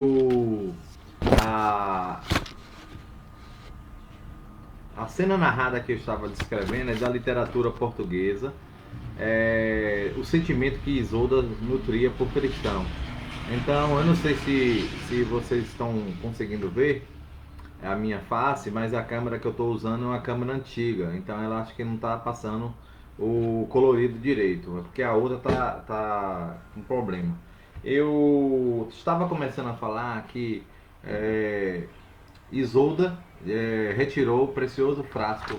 O- a, a cena narrada que eu estava descrevendo é da literatura portuguesa, o sentimento que Isolda nutria por Tristão. Então, eu não sei se vocês estão conseguindo ver a minha face, mas a câmera que eu estou usando é uma câmera antiga, então ela acho que não está passando o colorido direito, é porque a outra tá com problema. Eu estava começando a falar que é, Isolda retirou o precioso frasco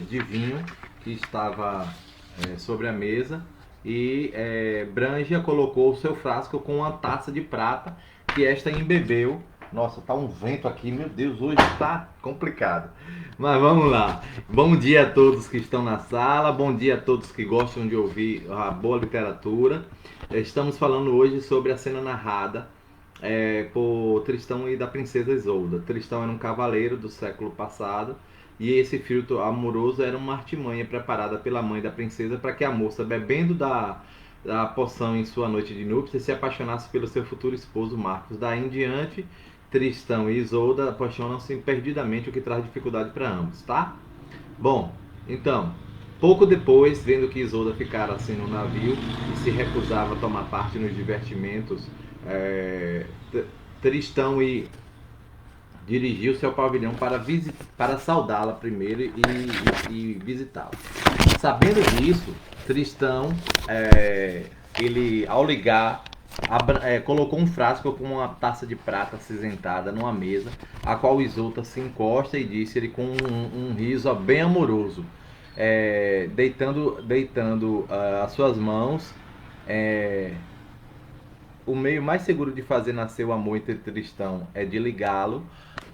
de vinho que estava sobre a mesa e Branja colocou o seu frasco com uma taça de prata que esta embebeu. Nossa, tá um vento aqui, meu Deus, hoje tá complicado. Mas vamos lá. Bom dia a todos que estão na sala, bom dia a todos que gostam de ouvir a boa literatura. Estamos falando hoje sobre a cena narrada por Tristão e da princesa Isolda. Tristão era um cavaleiro do século passado e esse filtro amoroso era uma artimanha preparada pela mãe da princesa para que a moça, bebendo da poção em sua noite de núpcias, se apaixonasse pelo seu futuro esposo Marcos. Daí em diante, Tristão e Isolda apaixonam-se perdidamente, o que traz dificuldade para ambos, tá? Bom, então, pouco depois, vendo que Isolda ficara assim no navio e se recusava a tomar parte nos divertimentos, é, Tristão dirigiu-se ao pavilhão para saudá-la primeiro e visitá-la. Sabendo disso, Tristão, ao ligar, colocou um frasco com uma taça de prata acinzentada numa mesa, a qual Isolda se encosta e disse ele com um riso bem amoroso, deitando as suas mãos. é, o meio mais seguro de fazer nascer o amor entre Tristão é de ligá-lo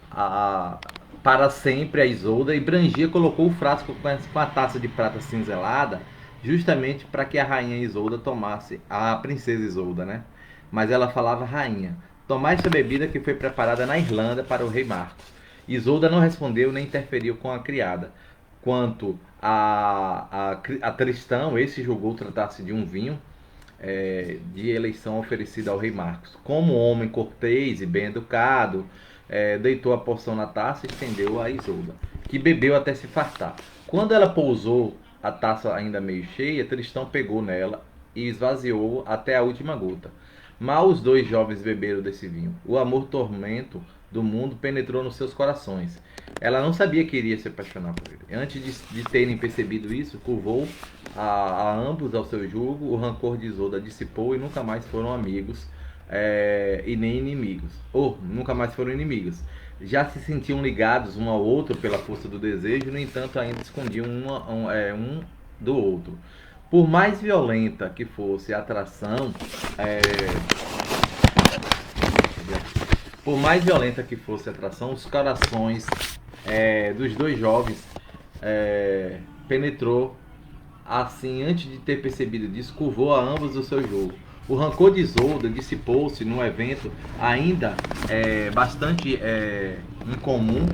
a, para sempre a Isolda, e Brangia colocou o frasco com a taça de prata cinzelada justamente para que a rainha Isolda tomasse, a princesa Isolda, né? Mas ela falava rainha. Tomai esta bebida que foi preparada na Irlanda para o rei Marcos. Isolda não respondeu nem interferiu com a criada. Quanto a Tristão, esse julgou tratar-se de um vinho de eleição oferecida ao rei Marcos. Como homem cortês e bem educado, deitou a porção na taça e estendeu a Isolda, que bebeu até se fartar. Quando ela pousou a taça ainda meio cheia, Tristão pegou nela e esvaziou até a última gota. Mal os dois jovens beberam desse vinho. O amor tormento do mundo penetrou nos seus corações. Ela não sabia que iria se apaixonar por ele. Antes de terem percebido isso, curvou a ambos ao seu julgo. O rancor de Isolda dissipou e nunca mais foram amigos e nem inimigos. Ou nunca mais foram inimigos. Já se sentiam ligados um ao outro pela força do desejo, no entanto, ainda escondiam um do outro. Por mais violenta que fosse a atração, é, por mais violenta que fosse a atração, os corações dos dois jovens penetrou assim, antes de ter percebido disso, curvou a ambos o seu jogo. O rancor de Isolda dissipou-se num evento ainda bastante incomum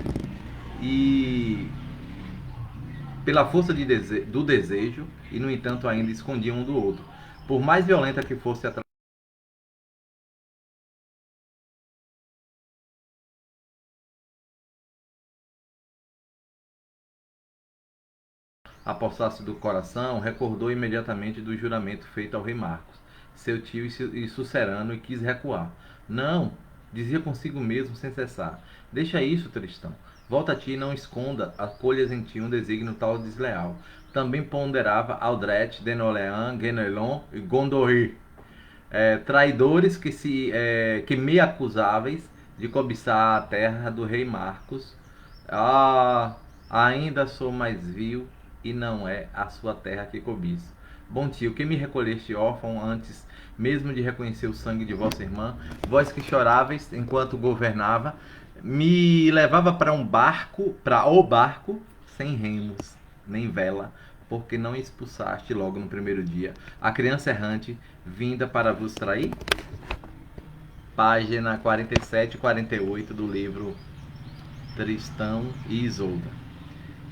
e pela força do desejo, e no entanto ainda escondiam um do outro. Por mais violenta que fosse a apostasse do coração, recordou imediatamente do juramento feito ao rei Marcos, seu tio e sucerano, e quis recuar. Não, dizia consigo mesmo sem cessar. Deixa isso, Tristão. Volta a ti e não esconda, acolhas em ti um desígnio tal desleal. Também ponderava Aldret, Denolean, Guenelon e Gondori, traidores que me acusáveis de cobiçar a terra do rei Marcos. Ah, ainda sou mais vil e não é a sua terra que cobiço. Bom tio, que me recolheste órfão antes mesmo de reconhecer o sangue de vossa irmã, vós que choráveis enquanto governava, me levava para o barco, sem remos nem vela, porque não expulsaste logo no primeiro dia a criança errante vinda para vos trair? Página 47 e 48 do livro Tristão e Isolda.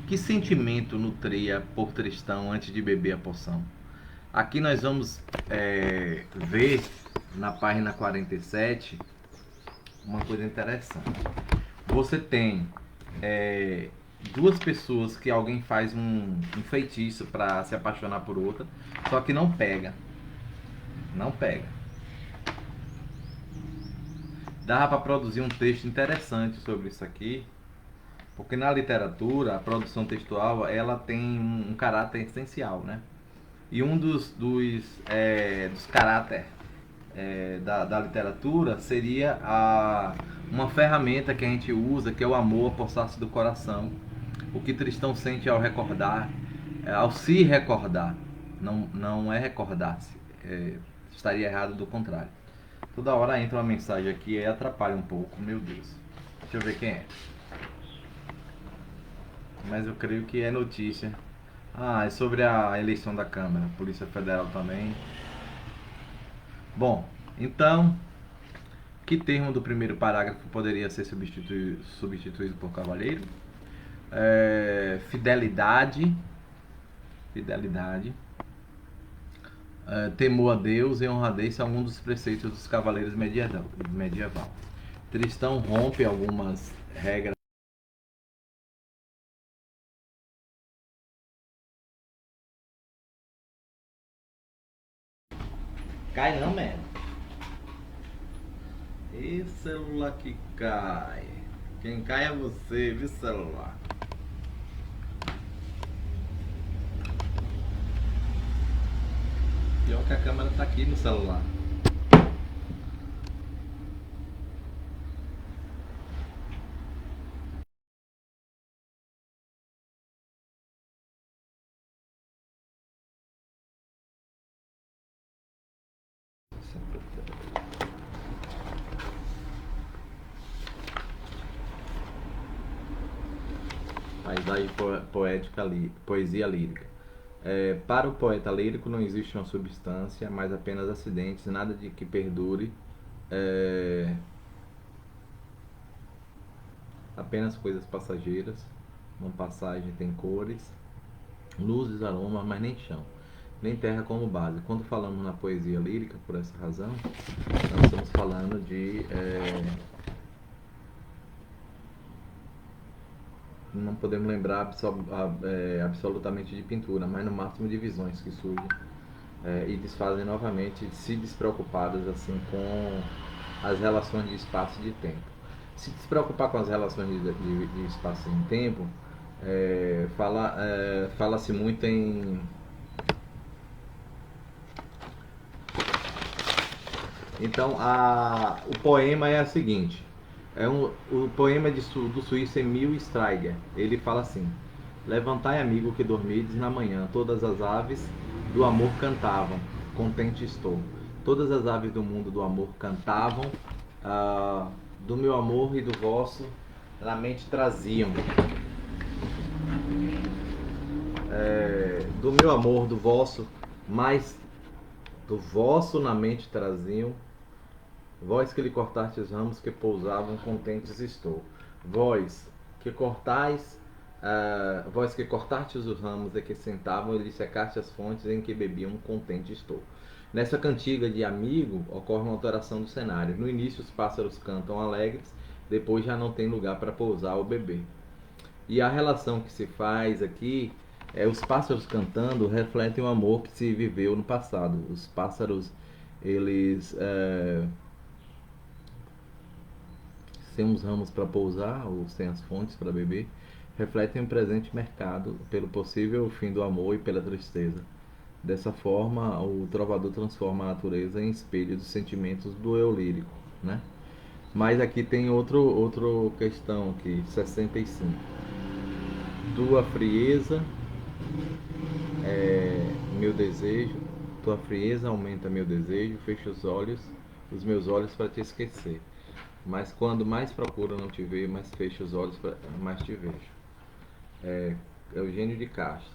Que sentimento nutria por Tristão antes de beber a poção? Aqui nós vamos ver na página 47 uma coisa interessante. Você tem duas pessoas que alguém faz um feitiço para se apaixonar por outra, só que não pega. Não pega. Dava para produzir um texto interessante sobre isso aqui, porque na literatura a produção textual ela tem um caráter essencial, né? E um dos caráteres da literatura seria uma ferramenta que a gente usa, que é o amor apossar-se do coração. O que Tristão sente ao recordar, ao se recordar, não é recordar-se, estaria errado do contrário. Toda hora entra uma mensagem aqui e atrapalha um pouco, meu Deus. Deixa eu ver quem é. Mas eu creio que é notícia. Ah, é sobre a eleição da Câmara, Polícia Federal também. Bom, então, que termo do primeiro parágrafo poderia ser substituído por cavalheiro? Fidelidade. Fidelidade. Temor a Deus e honradez são um dos preceitos dos cavaleiros medieval. Tristão rompe algumas regras. Cai não, mano. E celular que cai. Quem cai é você, viu, celular? Pior que a câmera tá aqui no celular. Paisagem poética, poesia lírica. Para o poeta lírico não existe uma substância, mas apenas acidentes, nada de que perdure, apenas coisas passageiras. Uma passagem tem cores, luzes, aromas, mas nem chão, nem terra como base. Quando falamos na poesia lírica, por essa razão, nós estamos falando de não podemos lembrar absolutamente de pintura, mas no máximo de visões que surgem e desfazem novamente, se despreocupadas assim com as relações de espaço e de tempo. Se despreocupar com as relações de espaço e de tempo, fala-se muito em... Então, o poema é o seguinte. O poema do suíço Emil Steiger. Ele fala assim: levantai, amigo, que dormides na manhã. Todas as aves do amor cantavam, contente estou. Todas as aves do mundo do amor cantavam, do meu amor e do vosso na mente traziam. Do meu amor, do vosso, mais do vosso na mente traziam. Vós que lhe cortaste os ramos que pousavam, contentes estou. Vós que cortais, vós que cortastes os ramos e que sentavam, e lhe secaste as fontes em que bebiam, contente estou. Nessa cantiga de amigo ocorre uma alteração do cenário. No início os pássaros cantam alegres, depois já não tem lugar para pousar ou beber. E a relação que se faz aqui os pássaros cantando refletem o amor que se viveu no passado. Os pássaros, eles sem os ramos para pousar ou sem as fontes para beber, refletem o presente mercado pelo possível fim do amor e pela tristeza. Dessa forma, o trovador transforma a natureza em espelho dos sentimentos do eu lírico, né? Mas aqui tem outro questão aqui, 65. Tua frieza meu desejo, tua frieza aumenta meu desejo, fecha os meus olhos para te esquecer. Mas quando mais procuro não te ver, mais fecho os olhos, mais te vejo. Eugênio de Castro.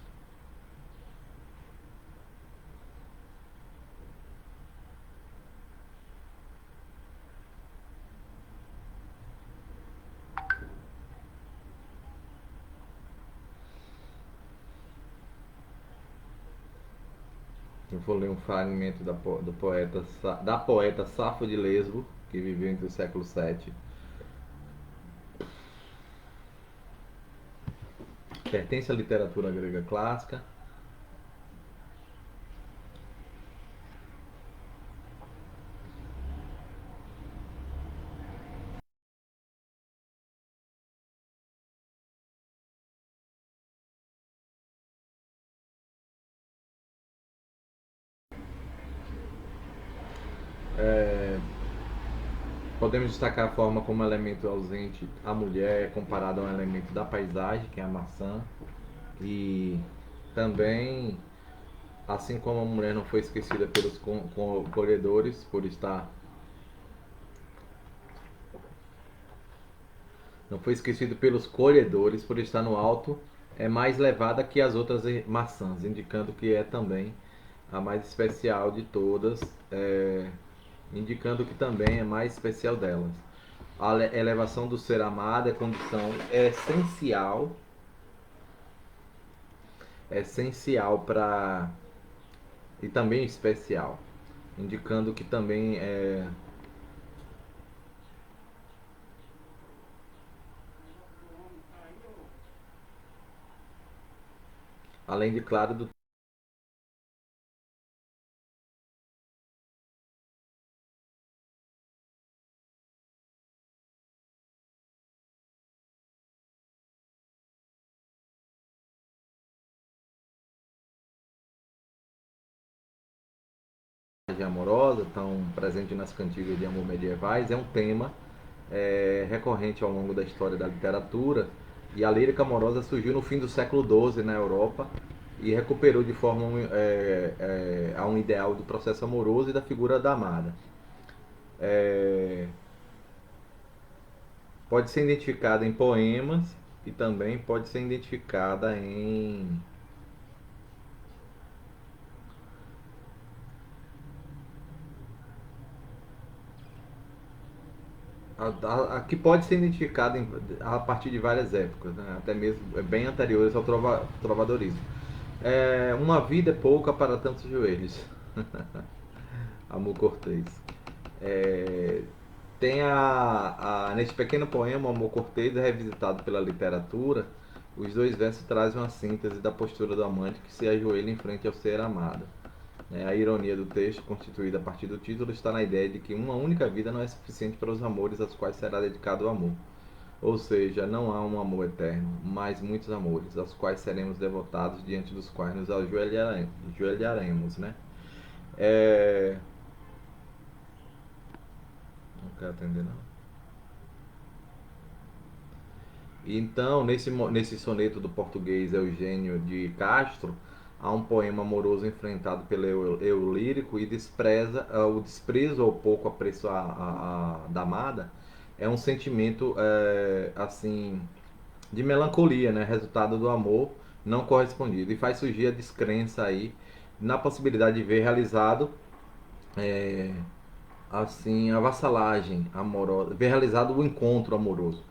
Eu vou ler um fragmento da poeta Safo de Lesbo, que viveu entre o século VII. Pertence à literatura grega clássica. Podemos destacar a forma como elemento ausente a mulher é comparado a um elemento da paisagem, que é a maçã. E também, assim como a mulher não foi esquecida pelos colhedores por estar, não foi esquecido pelos colhedores por estar no alto, é mais levada que as outras maçãs, indicando que é também a mais especial de todas, indicando que também é mais especial delas. A elevação do ser amado é condição essencial para e também especial, indicando que também é, além de claro do amorosa, tão presente nas cantigas de amor medievais, é um tema recorrente ao longo da história da literatura, e a lírica amorosa surgiu no fim do século XII na Europa e recuperou de forma a um ideal do processo amoroso e da figura da amada. É, pode ser identificada em poemas e também pode ser identificada em que pode ser identificada a partir de várias épocas, né? Até mesmo bem anteriores ao trovadorismo. Uma vida é pouca para tantos joelhos. Amor Cortês. É, tem nesse pequeno poema, Amor Cortês é revisitado pela literatura. Os dois versos trazem uma síntese da postura do amante que se ajoelha em frente ao ser amado. A ironia do texto, constituída a partir do título, está na ideia de que uma única vida não é suficiente para os amores aos quais será dedicado o amor. Ou seja, não há um amor eterno, mas muitos amores, aos quais seremos devotados, diante dos quais nos ajoelharemos, né? É... Não quero atender, não. Então, nesse soneto do português Eugênio de Castro, há um poema amoroso enfrentado pelo eu lírico e o desprezo ou pouco apreço da amada é um sentimento assim de melancolia, né, resultado do amor não correspondido, e faz surgir a descrença aí na possibilidade de ver realizado é, assim a vassalagem amorosa, ver realizado o encontro amoroso.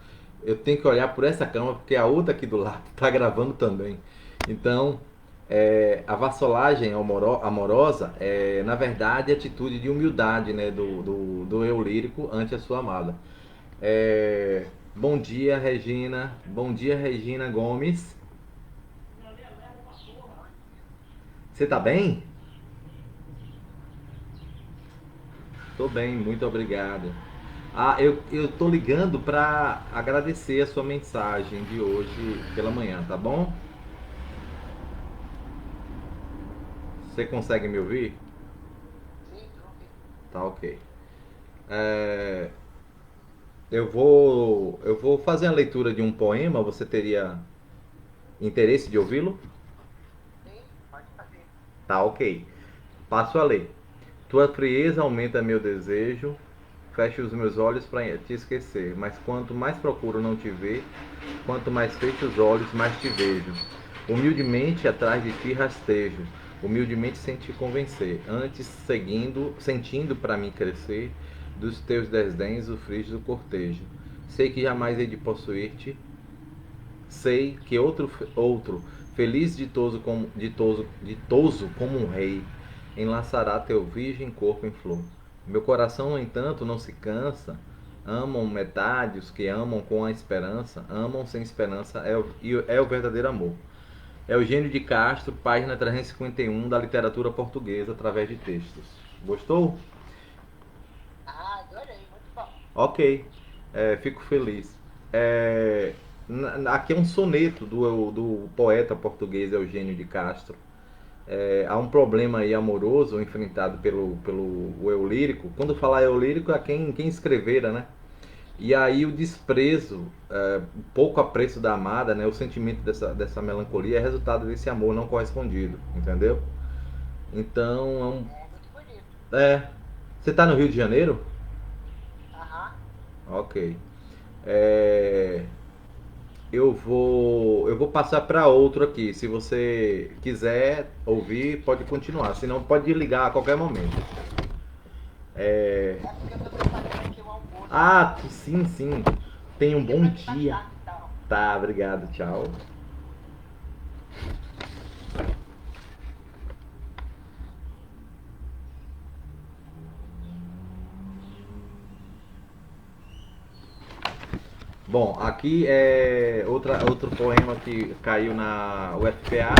Eu tenho que olhar por essa câmera porque a outra aqui do lado está gravando também. Então, a vassalagem amorosa é, na verdade, a atitude de humildade, né, do eu lírico ante a sua amada. Bom dia, Regina. Bom dia, Regina Gomes. Você tá bem? Tô bem, muito obrigado. Eu tô ligando para agradecer a sua mensagem de hoje pela manhã, tá bom? Você consegue me ouvir? Tá ok. É, eu vou fazer a leitura de um poema. Você teria interesse de ouvi-lo? Tá ok. Passo a ler. Tua frieza aumenta meu desejo. Fecho os meus olhos para te esquecer. Mas quanto mais procuro não te ver, quanto mais fecho os olhos, mais te vejo. Humildemente atrás de ti rastejo. Humildemente sem te convencer. Antes sentindo para mim crescer, dos teus desdéns o frígido cortejo. Sei que jamais hei de possuir-te. Sei que outro feliz ditoso como um rei, enlaçará teu virgem corpo em flor. Meu coração, no entanto, não se cansa. Amam metade, os que amam com a esperança, amam sem esperança, é o verdadeiro amor. Eugênio de Castro, página 351 da literatura portuguesa, através de textos. Gostou? Ah, adorei, muito bom. Ok, fico feliz. Aqui é um soneto do poeta português Eugênio de Castro. Há um problema aí amoroso enfrentado pelo eu lírico. Quando falar eu lírico é quem escrevera, né? E aí o desprezo, o pouco apreço da amada, né? O sentimento dessa melancolia é resultado desse amor não correspondido, entendeu? Então, É muito bonito. você tá no Rio de Janeiro? Aham. Ok. É, eu vou passar para outro aqui. Se você quiser ouvir, pode continuar. Se não, pode ligar a qualquer momento. É porque eu tô preparando aqui o almoço. Sim, sim. Tenha um Liga bom pra mim mais dia. tarde, então. Tá, obrigado. Tchau. Bom, aqui é outro poema que caiu na UFPA.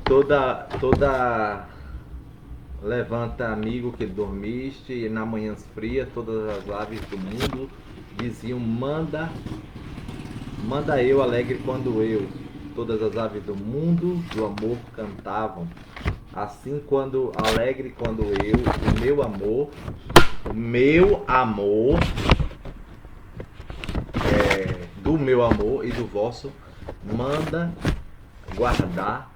Toda levanta, amigo, que dormiste, e na manhãs frias todas as aves do mundo diziam: manda eu alegre quando eu. Todas as aves do mundo do amor cantavam. Assim quando alegre quando eu, o meu amor, do meu amor e do vosso, manda guardar.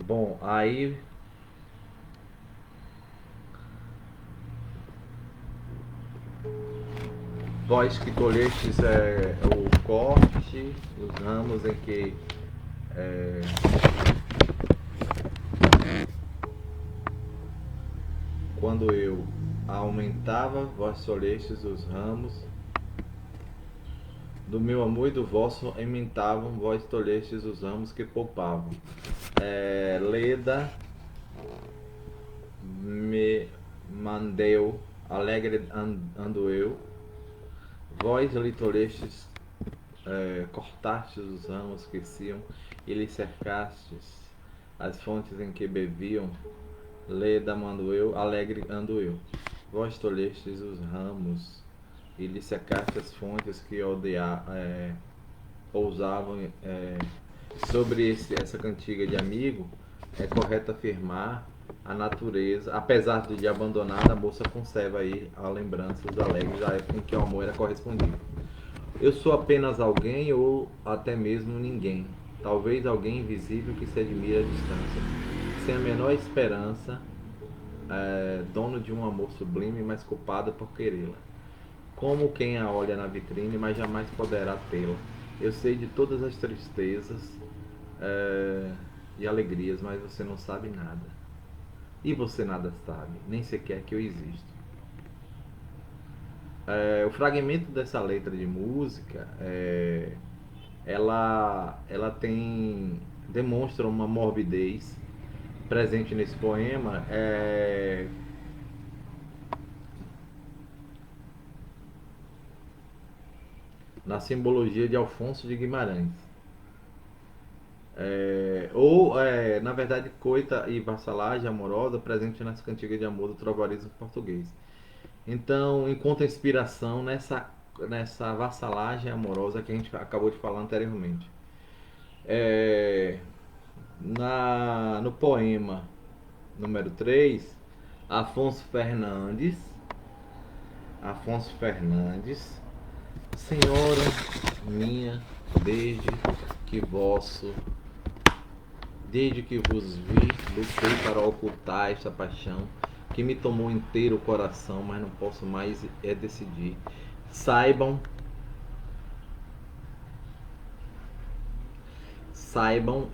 Bom, aí vós que colhestes o corte, os ramos em que é, quando eu aumentava, vós colhestes os ramos do meu amor e do vosso aumentavam, vós tolhestes os ramos que poupavam. Leda me mandeu, alegre ando eu, vós lhe tolhestes, cortastes os ramos que ciam e lhe cercastes as fontes em que bebiam. Leda mando eu, alegre ando eu. Vós tolhestes os ramos e lhe secaste as fontes que pousavam. Sobre essa cantiga de amigo, é correto afirmar a natureza, apesar de abandonada, a moça conserva aí a lembranças alegres da época em que o amor era correspondido. Eu sou apenas alguém ou até mesmo ninguém, talvez alguém invisível que se admira à distância, sem a menor esperança, dono de um amor sublime, mas culpado por querê-la. Como quem a olha na vitrine, mas jamais poderá tê-la. Eu sei de todas as tristezas e alegrias, mas você não sabe nada. E você nada sabe, nem sequer que eu existo. O fragmento dessa letra de música, ela demonstra uma morbidez presente nesse poema, na simbologia de Alfonso de Guimarães. Na verdade, coita e vassalagem amorosa presente nas cantigas de amor do trovarismo português. Então, encontra inspiração nessa vassalagem amorosa que a gente acabou de falar anteriormente. É, no poema número 3, Afonso Fernandes, Afonso Fernandes, Senhora minha, desde que vosso desde que vos vi, lutei para ocultar esta paixão que me tomou inteiro o coração, mas não posso mais decidir. Saibam, saibam,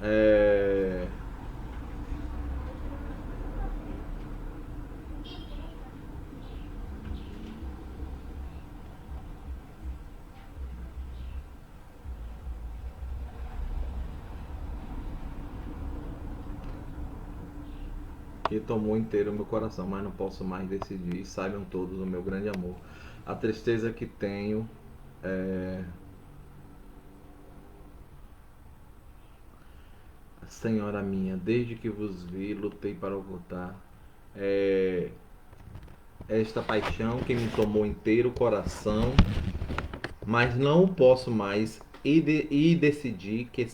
que tomou inteiro o meu coração, mas não posso mais decidir. Saibam todos o meu grande amor. A tristeza que tenho é... Senhora minha, desde que vos vi, lutei para ocultar. É... Esta paixão que me tomou inteiro o coração, mas não posso mais e decidi que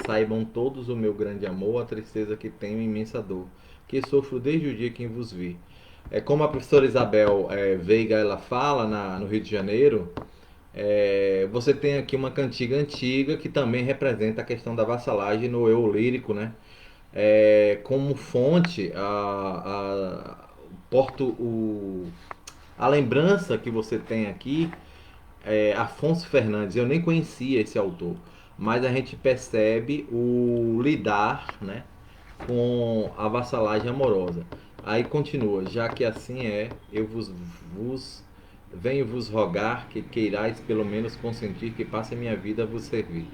saibam todos o meu grande amor, a tristeza que tenho, imensa dor, que sofro desde o dia que vos vi. É como a professora Isabel Veiga ela fala no Rio de Janeiro. Você tem aqui uma cantiga antiga que também representa a questão da vassalagem no eu lírico, né? Como fonte a lembrança que você tem aqui Afonso Fernandes. Eu nem conhecia esse autor, mas a gente percebe o lidar, né, com a vassalagem amorosa. Aí continua: já que assim é, eu venho vos rogar que queirais pelo menos consentir que passe a minha vida a vos servir.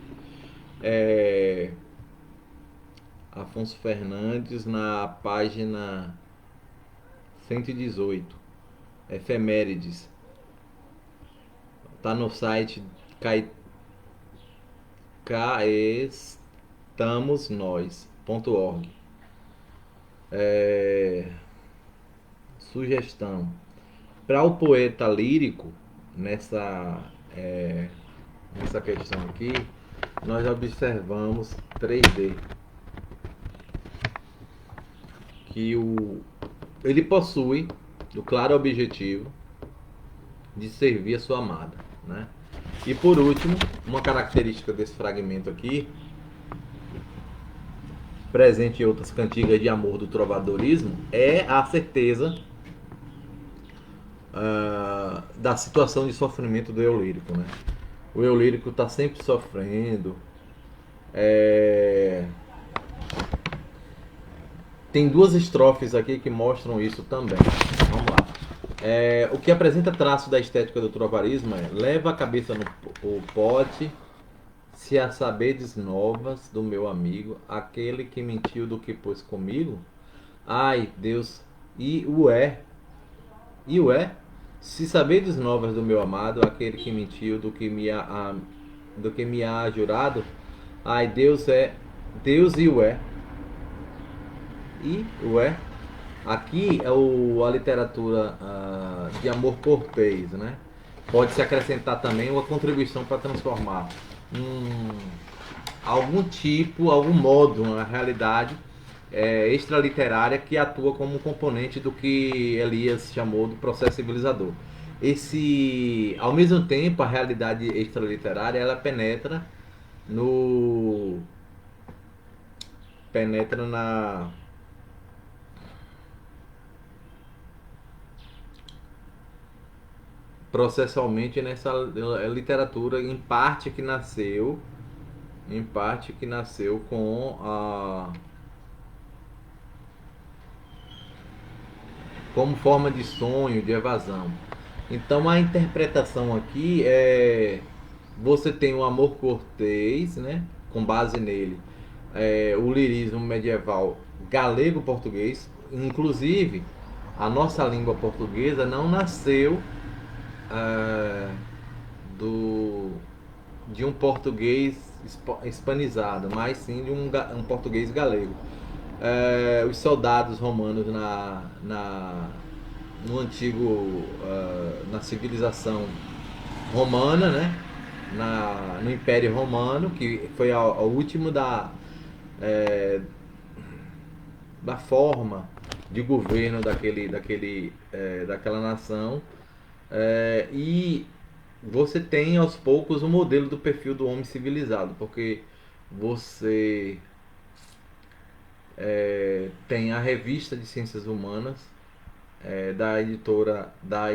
Afonso Fernandes, na página 118, Efemérides. Tá no site caestamosnós.org. Sugestão para o poeta lírico nessa questão aqui, nós observamos 3D que ele possui o claro objetivo de servir a sua amada, né? E por último, uma característica desse fragmento aqui, presente em outras cantigas de amor do trovadorismo, é a certeza da situação de sofrimento do eu lírico, né? O eu lírico está sempre sofrendo. Tem duas estrofes aqui que mostram isso também. Vamos lá. O que apresenta traço da estética do trovarismo é: leva a cabeça no pote, se a sabedes novas do meu amigo, aquele que mentiu do que pôs comigo. Ai, Deus, e o é, se sabedes novas do meu amado, aquele que mentiu do que me há jurado. Ai, Deus e o é. E o é. Aqui é a literatura de amor cortês, né? Pode-se acrescentar também uma contribuição para transformar algum modo, uma realidade extraliterária que atua como um componente do que Elias chamou do processo civilizador. Ao mesmo tempo, a realidade extraliterária ela penetra processualmente nessa literatura em parte que nasceu com como forma de sonho, de evasão. Então a interpretação aqui você tem o amor cortês, né, com base nele, o lirismo medieval galego-português. Inclusive a nossa língua portuguesa não nasceu de um português hispanizado, mas sim de um português galego. Os soldados romanos no antigo, na civilização romana, né? No Império Romano, que foi a último da forma de governo daquela nação. E você tem aos poucos um modelo do perfil do homem civilizado, porque você tem a revista de ciências humanas da editora da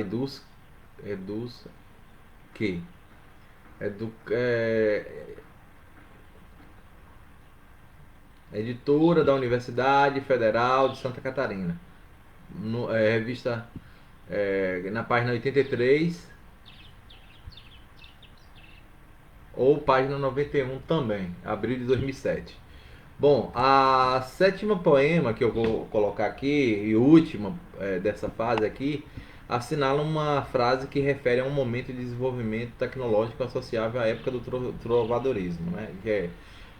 editora da Universidade Federal de Santa Catarina, revista na página 83 ou página 91 também, abril de 2007. Bom, a sétima poema que eu vou colocar aqui, e última dessa fase aqui, assinala uma frase que refere a um momento de desenvolvimento tecnológico associável à época do trovadorismo, né? Que é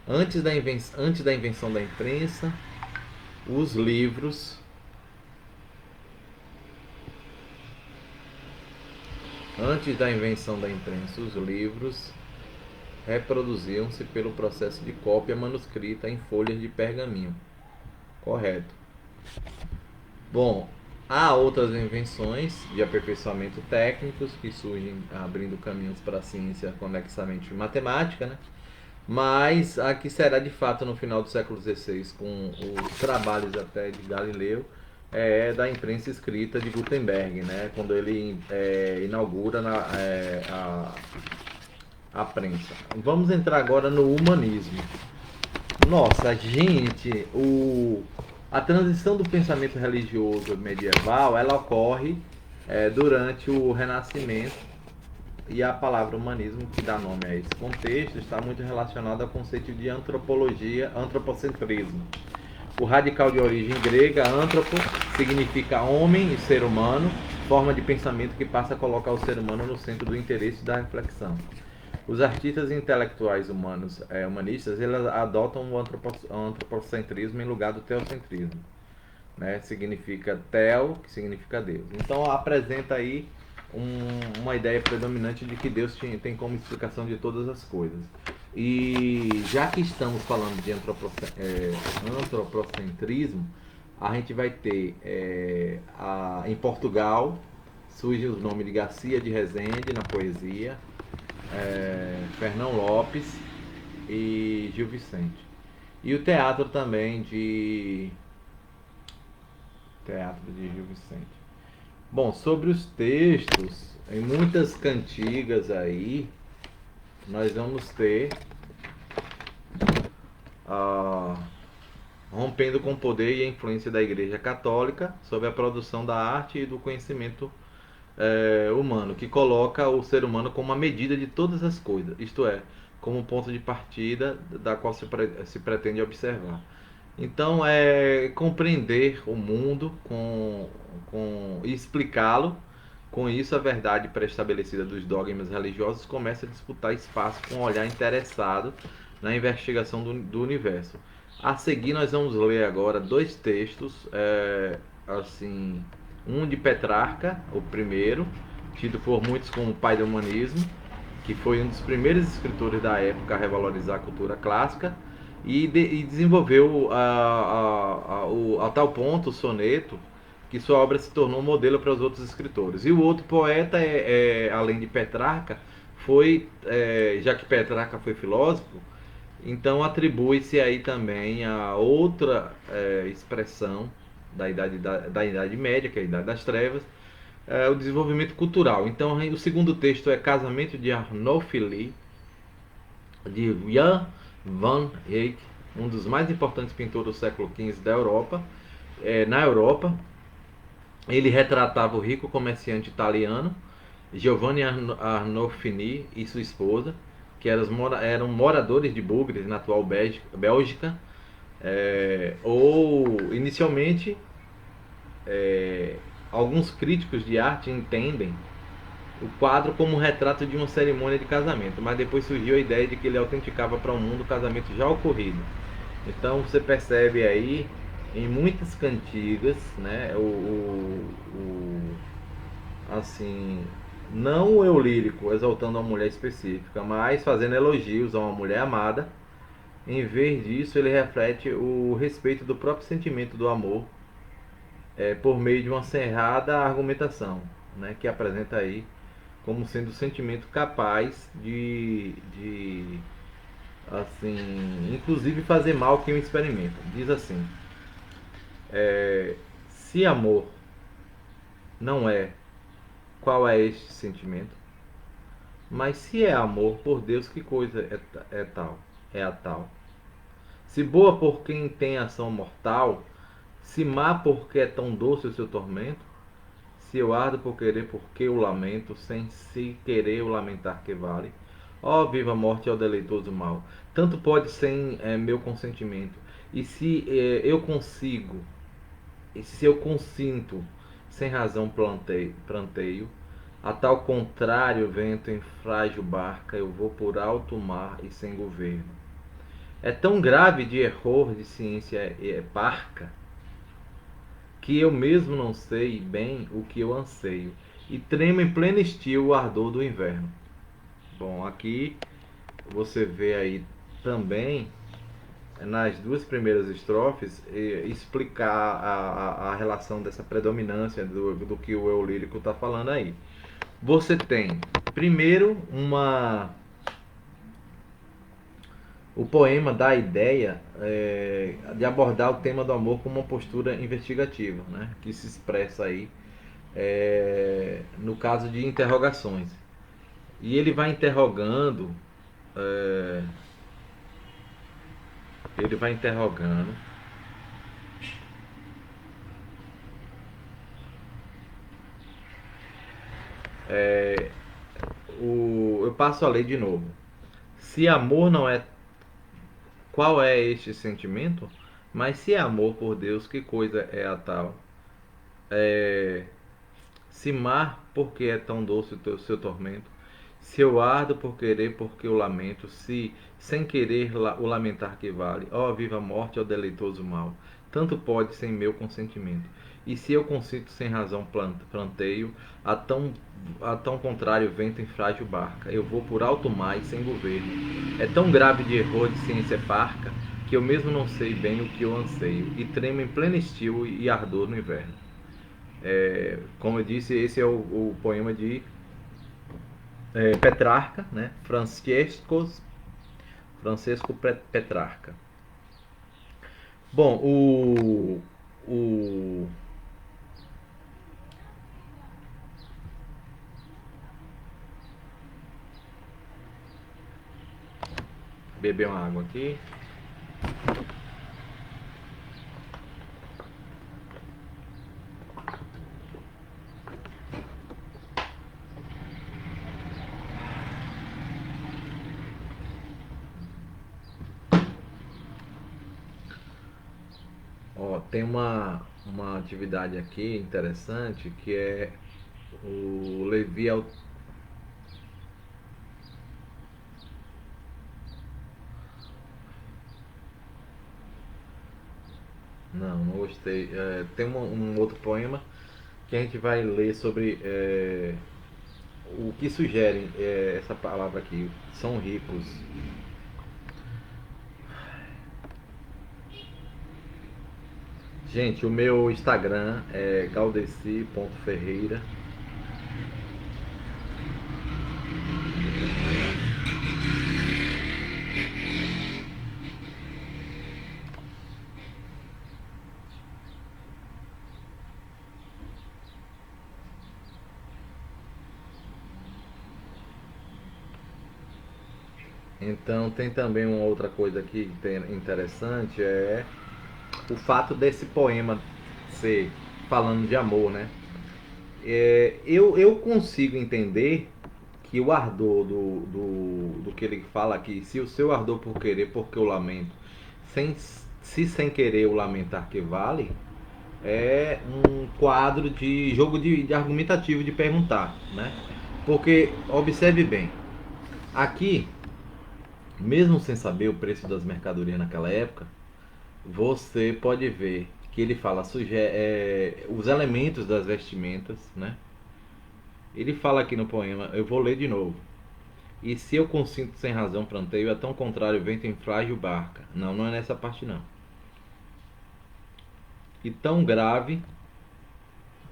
antes da invenção da imprensa, os livros. Antes da invenção da imprensa, os livros reproduziam-se pelo processo de cópia manuscrita em folhas de pergaminho. Correto. Bom, há outras invenções de aperfeiçoamento técnicos que surgem abrindo caminhos para a ciência conexamente matemática, né? Mas a que será de fato no final do século XVI, com os trabalhos até de Galileu, é da imprensa escrita de Gutenberg, né? Quando ele inaugura a prensa. Vamos entrar agora no humanismo. Nossa, gente, a transição do pensamento religioso medieval, ela ocorre durante o Renascimento, e a palavra humanismo, que dá nome a esse contexto, está muito relacionada ao conceito de antropologia, antropocentrismo. O radical de origem grega, antropo, significa homem e ser humano, forma de pensamento que passa a colocar o ser humano no centro do interesse e da reflexão. Os artistas intelectuais humanistas, eles adotam o antropocentrismo em lugar do teocentrismo, né? Significa teo, que significa Deus. Então apresenta aí uma ideia predominante de que Deus tem como explicação de todas as coisas. E já que estamos falando de antropocentrismo, a gente vai ter em Portugal surge o nome de Garcia de Rezende na poesia, Fernão Lopes e Gil Vicente. E o teatro também Gil Vicente. Bom, sobre os textos, em muitas cantigas aí, nós vamos ter rompendo com o poder e a influência da Igreja Católica sobre a produção da arte e do conhecimento humano, que coloca o ser humano como a medida de todas as coisas, isto é, como ponto de partida da qual se pretende observar. Então, compreender o mundo e explicá-lo. Com isso, a verdade pré-estabelecida dos dogmas religiosos começa a disputar espaço com um olhar interessado na investigação do universo. A seguir, nós vamos ler agora dois textos, assim, um de Petrarca, o primeiro, tido por muitos como o pai do humanismo, que foi um dos primeiros escritores da época a revalorizar a cultura clássica, e desenvolveu a tal ponto o soneto que sua obra se tornou um modelo para os outros escritores. E o outro poeta, além de Petrarca, já que Petrarca foi filósofo, então atribui-se aí também a outra expressão da Idade Média, que é a Idade das Trevas, o desenvolvimento cultural. Então o segundo texto é Casamento de Arnaud Philly, de Jan van Eyck, um dos mais importantes pintores do século XV da Europa. Na Europa, ele retratava o rico comerciante italiano Giovanni Arnolfini e sua esposa, que eram moradores de Bugres, na atual Bélgica, ou inicialmente alguns críticos de arte entendem o quadro como um retrato de uma cerimônia de casamento, mas depois surgiu a ideia de que ele autenticava para o mundo o casamento já ocorrido. Então você percebe aí em muitas cantigas, né, assim, não o eu lírico exaltando uma mulher específica, mas fazendo elogios a uma mulher amada. Em vez disso, ele reflete o respeito do próprio sentimento do amor por meio de uma cerrada argumentação, né, que apresenta aí como sendo o sentimento capaz de assim, inclusive fazer mal quem o experimenta. Diz assim: se amor não é, qual é este sentimento? Mas se é amor por Deus, que coisa é tal? É a tal. Se boa por quem tem ação mortal, se má porque é tão doce o seu tormento, se eu ardo por querer, porque o lamento, sem se querer o lamentar que vale. Ó viva morte ao deleitoso mal, tanto pode sem meu consentimento. E se eu consigo, e se eu consinto, sem razão planteio, a tal contrário vento em frágil barca, eu vou por alto mar e sem governo. É tão grave de erro de ciência parca, que eu mesmo não sei bem o que eu anseio, e tremo em pleno estio o ardor do inverno. Bom, aqui você vê aí também, nas duas primeiras estrofes, explicar a relação dessa predominância do que o eu lírico está falando aí. Você tem, primeiro, o poema dá a ideia de abordar o tema do amor com uma postura investigativa, né? Que se expressa aí no caso de interrogações. E ele vai interrogando, é, ele vai interrogando, eu passo a ler de novo. Se amor não é, qual é este sentimento? Mas se é amor por Deus, que coisa é a tal? Se mar, porque é tão doce o seu tormento? Se eu ardo por querer, porque eu lamento? Se, sem querer, o lamentar que vale? Ó viva morte, ó deleitoso mal! Tanto pode sem meu consentimento. E se eu consinto sem razão planteio, a tão contrário vento em frágil barca, eu vou por alto mar e sem governo. É tão grave de erro de ciência parca, que eu mesmo não sei bem o que eu anseio, e tremo em pleno estio e ardor no inverno. Como eu disse, esse é o poema de Petrarca, né? Francesco Petrarca. Bom, o beber uma água aqui. Ó, tem uma atividade aqui interessante que é o Levi não gostei. Tem um outro poema que a gente vai ler sobre o que sugere essa palavra aqui. São ricos. Gente, o meu Instagram é gaudeci.ferreira. Então tem também uma outra coisa aqui que tem interessante, é o fato desse poema ser falando de amor, né? Eu consigo entender que o ardor do que ele fala aqui, se o seu ardor por querer, porque eu lamento, se sem querer o lamentar que vale, é um quadro de jogo de argumentativo de perguntar, né? Porque, observe bem, aqui, mesmo sem saber o preço das mercadorias naquela época, você pode ver que ele fala os elementos das vestimentas, né? Ele fala aqui no poema, eu vou ler de novo. E se eu consinto sem razão planteio, é tão contrário vento em frágil barca. Não é nessa parte não. E tão grave,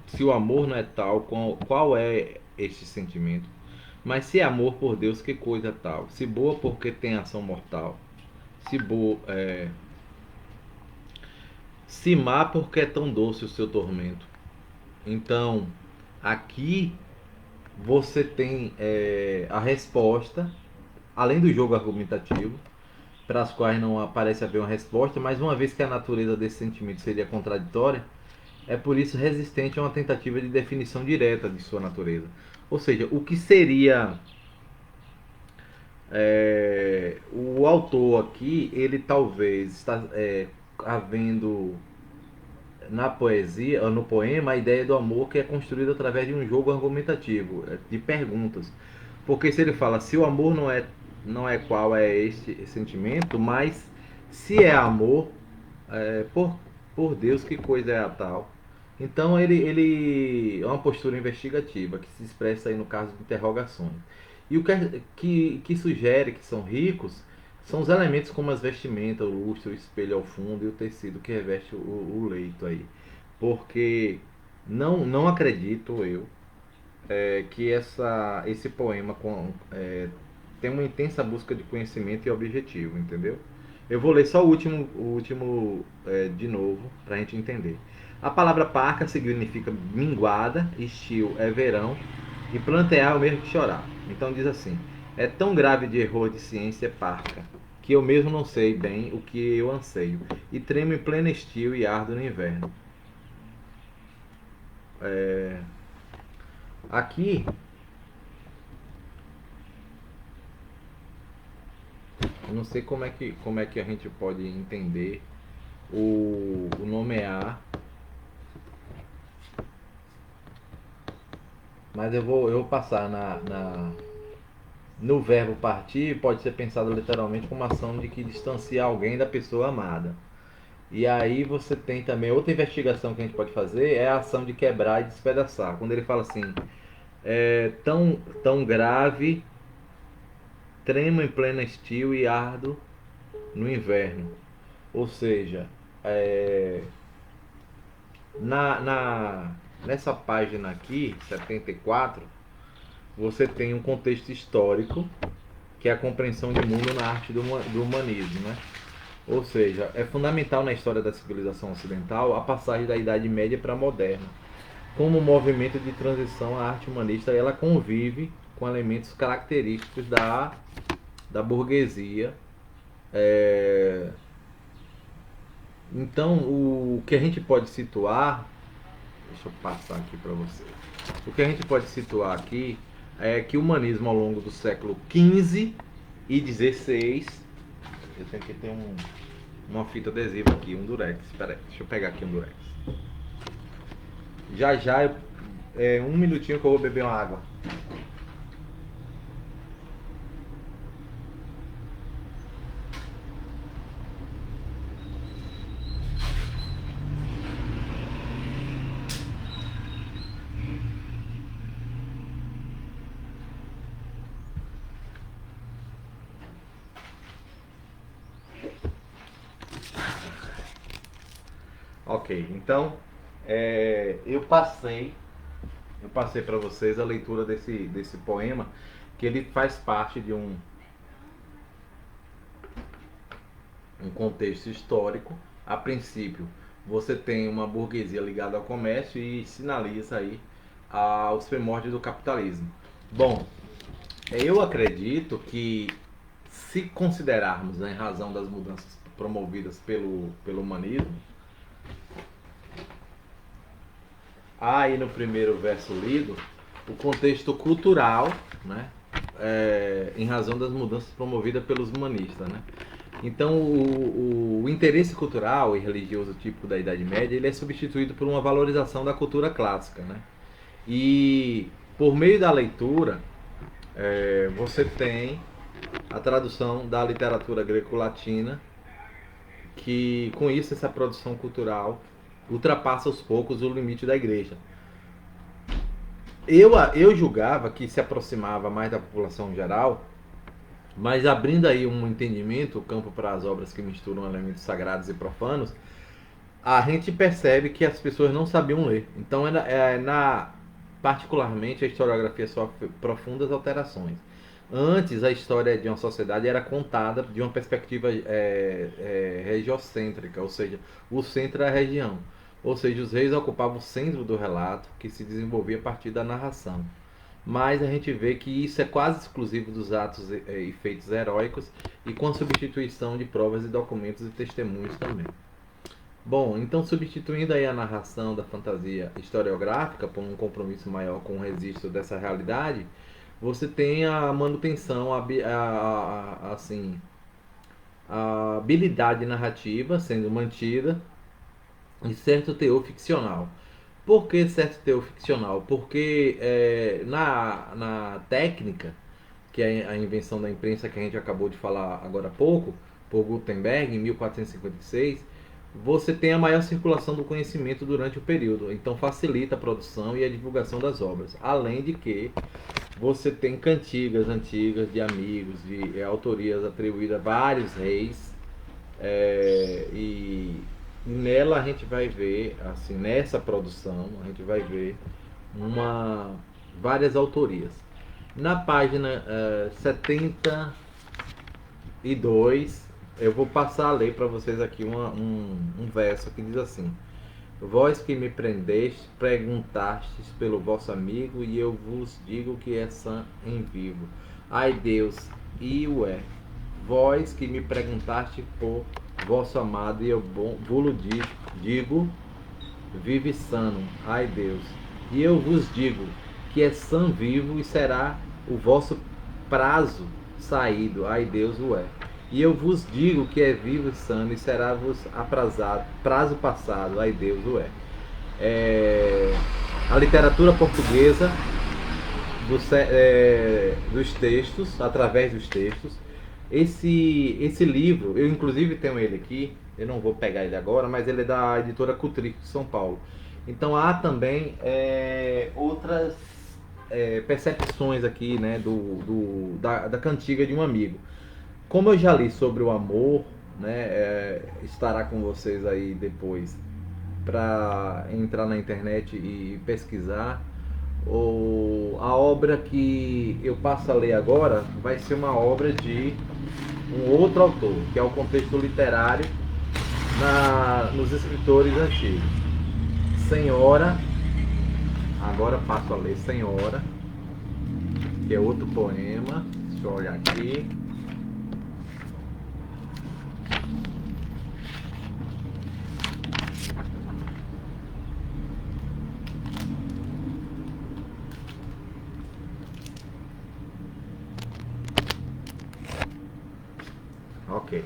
se o amor não é tal, qual é este sentimento? Mas se é amor por Deus, que coisa tal? Se boa porque tem ação mortal. Se boa, se má porque é tão doce o seu tormento. Então, aqui você tem a resposta, além do jogo argumentativo, para as quais não aparece haver uma resposta, mas uma vez que a natureza desse sentimento seria contraditória, é por isso resistente a uma tentativa de definição direta de sua natureza. Ou seja, o que seria o autor aqui, ele talvez está havendo na poesia, ou no poema, a ideia do amor que é construída através de um jogo argumentativo, de perguntas. Porque se ele fala, se o amor não é qual é este sentimento, mas se é amor, por Deus, que coisa é a tal? Então ele é uma postura investigativa que se expressa aí no caso de interrogações. E o que sugere que são ricos são os elementos como as vestimentas, o lustre, o espelho ao fundo e o tecido que reveste o leito aí. Porque não acredito eu que esse poema tem uma intensa busca de conhecimento e objetivo, entendeu? Eu vou ler só o último de novo, para a gente entender. A palavra parca significa minguada, estio é verão, e plantear é o mesmo que chorar. Então diz assim: é tão grave de erro de ciência parca, que eu mesmo não sei bem o que eu anseio, e tremo em pleno estio e ardo no inverno. Aqui eu não sei como é que a gente pode entender o nomear, mas eu vou passar no verbo partir, pode ser pensado literalmente como ação de que distancia alguém da pessoa amada. E aí você tem também outra investigação que a gente pode fazer, é a ação de quebrar e despedaçar. Quando ele fala assim, tão grave, tremo em pleno estio e ardo no inverno. Ou seja, é, nessa página aqui, 74, você tem um contexto histórico, que é a compreensão de mundo na arte do humanismo, né? Ou seja, é fundamental na história da civilização ocidental a passagem da Idade Média para a moderna. Como movimento de transição, a arte humanista ela convive com elementos característicos da burguesia. Então, o que a gente pode situar, deixa eu passar aqui para você. O que a gente pode situar aqui é que o humanismo ao longo do século XV e XVI, eu tenho que ter uma fita adesiva aqui, um durex. Espera aí, deixa eu pegar aqui um durex. Já, um minutinho que eu vou beber uma água. Ok, então eu passei para vocês a leitura desse poema, que ele faz parte de um contexto histórico. A princípio, você tem uma burguesia ligada ao comércio e sinaliza aí aos primórdios do capitalismo. Bom, eu acredito que, se considerarmos, né, em razão das mudanças promovidas pelo humanismo, há aí no primeiro verso lido o contexto cultural, né, em razão das mudanças promovidas pelos humanistas, né? Então, o interesse cultural e religioso típico da Idade Média ele é substituído por uma valorização da cultura clássica, né? E por meio da leitura, você tem a tradução da literatura greco-latina, que com isso essa produção cultural ultrapassa aos poucos o limite da igreja. Eu julgava que se aproximava mais da população geral, mas abrindo aí um entendimento, o campo para as obras que misturam elementos sagrados e profanos, a gente percebe que as pessoas não sabiam ler. Então, particularmente, a historiografia sofre profundas alterações. Antes, a história de uma sociedade era contada de uma perspectiva regiocêntrica, ou seja, o centro é a região. Ou seja, os reis ocupavam o centro do relato, que se desenvolvia a partir da narração. Mas a gente vê que isso é quase exclusivo dos atos e feitos heróicos, e com a substituição de provas e documentos e testemunhos também. Bom, então, substituindo aí a narração da fantasia historiográfica por um compromisso maior com o registro dessa realidade, você tem a manutenção, assim, a habilidade narrativa sendo mantida e certo teor ficcional. Por que certo teor ficcional? Porque na técnica, que é a invenção da imprensa que a gente acabou de falar agora há pouco, por Gutenberg, em 1456, você tem a maior circulação do conhecimento durante o período, então facilita a produção e a divulgação das obras. Além de que você tem cantigas antigas de amigos, de autorias atribuídas a vários reis, e nela a gente vai ver, assim, nessa produção, a gente vai ver várias autorias. Na página 72, eu vou passar a ler para vocês aqui um verso que diz assim: Vós que me prendeste, perguntastes pelo vosso amigo, e eu vos digo que é sã em vivo. Ai Deus, e o é. Vós que me perguntaste por vosso amado, e eu vos digo, vive sano, ai Deus. E eu vos digo que é sã vivo, e será o vosso prazo saído, ai Deus o é. E eu vos digo que é vivo e sano, e será-vos aprazado, prazo passado, ai Deus o é. A literatura portuguesa dos textos, através dos textos. Esse livro, eu inclusive tenho ele aqui, eu não vou pegar ele agora, mas ele é da editora Cutrico de São Paulo. Então há também outras percepções aqui, né, da cantiga de um amigo. Como eu já li sobre o amor, né, estará com vocês aí depois para entrar na internet e pesquisar. A obra que eu passo a ler agora vai ser uma obra de um outro autor, que é o contexto literário nos escritores antigos. Senhora, agora passo a ler Senhora, que é outro poema. Deixa eu olhar aqui. Ok.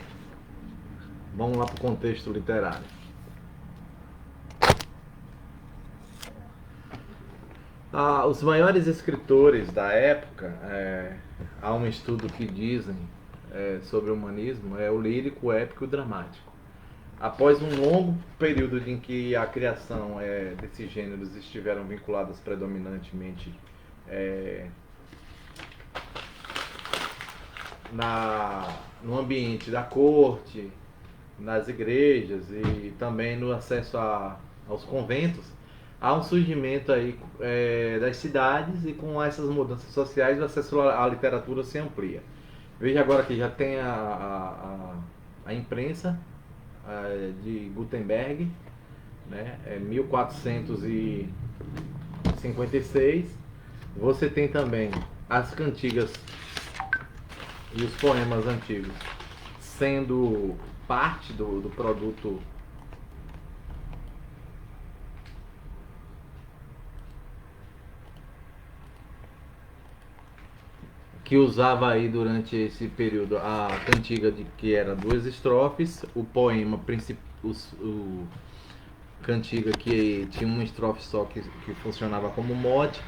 Vamos lá para o contexto literário. Os maiores escritores da época, há um estudo que dizem sobre o humanismo, é o lírico, o épico e o dramático. Após um longo período em que a criação desses gêneros estiveram vinculadas predominantemente no ambiente da corte, nas igrejas e também no acesso aos conventos, há um surgimento aí das cidades, e com essas mudanças sociais o acesso à literatura se amplia. Veja agora que já tem a imprensa de Gutenberg, né, 1456. Você tem também as cantigas e os poemas antigos sendo parte do produto que usava aí durante esse período a cantiga que era 2 estrofes, o poema cantiga que tinha uma estrofe só que funcionava como mote.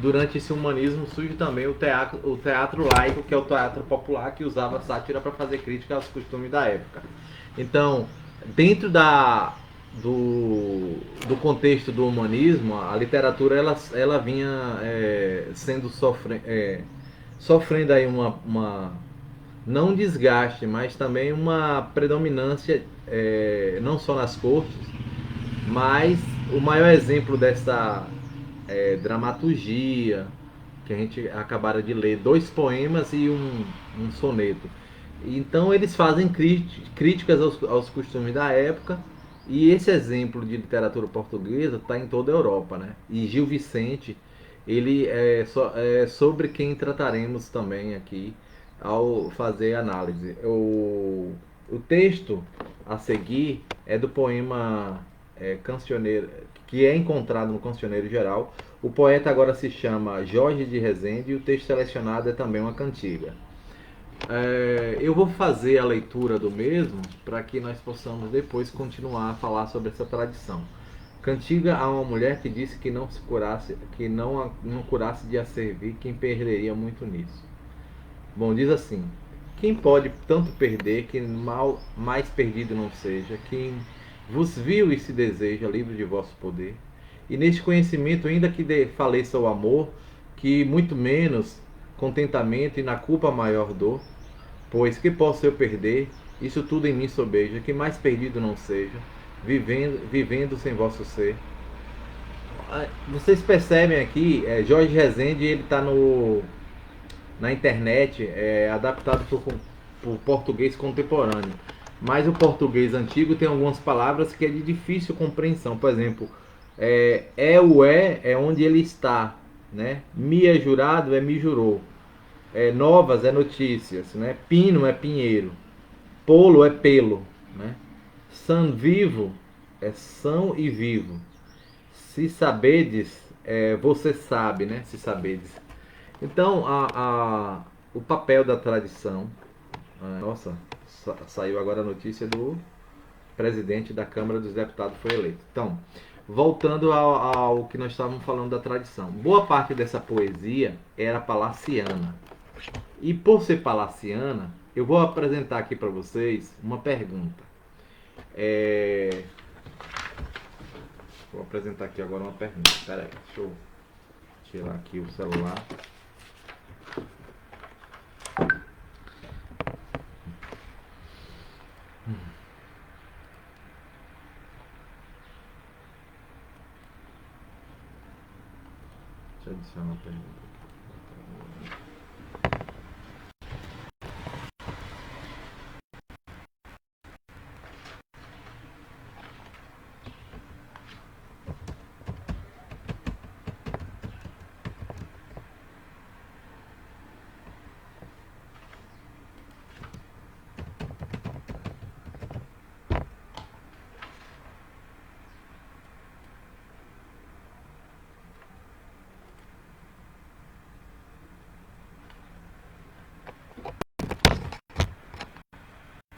Durante esse humanismo surge também o teatro laico, que é o teatro popular, que usava sátira para fazer crítica aos costumes da época. Então, dentro do contexto do humanismo, a literatura ela vinha sofrendo aí não um desgaste, mas também uma predominância, não só nas cortes, mas o maior exemplo dessa dramaturgia, que a gente acabaram de ler, 2 poemas e um soneto. Então eles fazem críticas aos costumes da época, e esse exemplo de literatura portuguesa está em toda a Europa, né? E Gil Vicente, ele é sobre quem trataremos também aqui ao fazer análise. O texto a seguir é do poema Cancioneiro, que é encontrado no Cancioneiro Geral. O poeta agora se chama Jorge de Rezende, e o texto selecionado é também uma cantiga. Eu vou fazer a leitura do mesmo para que nós possamos depois continuar a falar sobre essa tradição. Cantiga a uma mulher que disse que não se curasse, que não curasse de a servir quem perderia muito nisso. Bom, diz assim: quem pode tanto perder que mal mais perdido não seja, quem vos viu e se deseja livre de vosso poder, e neste conhecimento ainda que faleça o amor, que muito menos contentamento e na culpa maior dor, pois que posso eu perder, isso tudo em mim sobeja, que mais perdido não seja, vivendo sem vosso ser. Vocês percebem aqui, Jorge Rezende, ele está na internet, adaptado por português contemporâneo. Mas o português antigo tem algumas palavras que é de difícil compreensão. Por exemplo, o é onde ele está, né? Me é jurado é me jurou. Novas é notícias, né? Pino é pinheiro. Polo é pelo, né? São vivo é são e vivo. Se sabedes, você sabe, né? Se sabedes. Então, o papel da tradição. Nossa, saiu agora a notícia do presidente da Câmara dos Deputados foi eleito. Então, voltando ao que nós estávamos falando da tradição. Boa parte dessa poesia era palaciana. E por ser palaciana, eu vou apresentar aqui para vocês uma pergunta. Vou apresentar aqui agora uma pergunta. Espera aí, deixa eu tirar aqui o celular. Deixa eu adicionar uma pergunta aqui.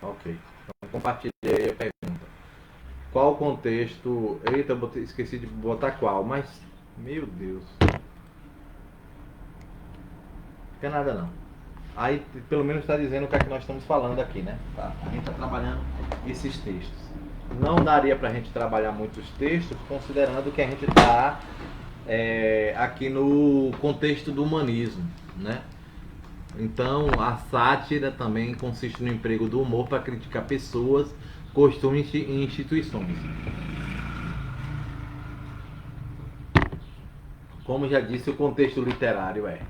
Ok, então compartilhei a pergunta. Qual o contexto? Eita, esqueci de botar qual, mas meu Deus. Não tem nada não. Aí pelo menos está dizendo o que é que nós estamos falando aqui, né? Tá. A gente está trabalhando esses textos. Não daria para a gente trabalhar muitos textos, considerando que a gente está aqui no contexto do humanismo, né? Então a sátira também consiste no emprego do humor para criticar pessoas, costumes e instituições. Como já disse, o contexto literário é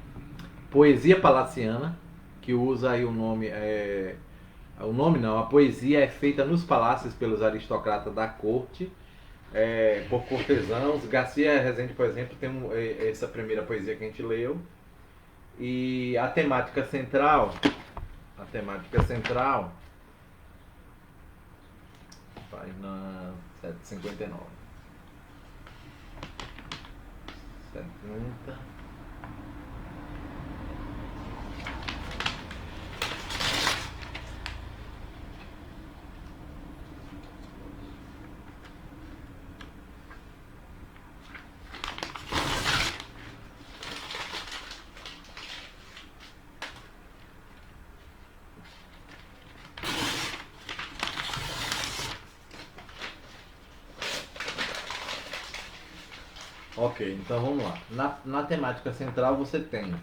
poesia palaciana, que usa aí o nome. O nome não, a poesia é feita nos palácios pelos aristocratas da corte, por cortesãos. Garcia Rezende, por exemplo, tem essa primeira poesia que a gente leu. E a temática central, página 759. 70. Ok, então vamos lá. Na temática central você tem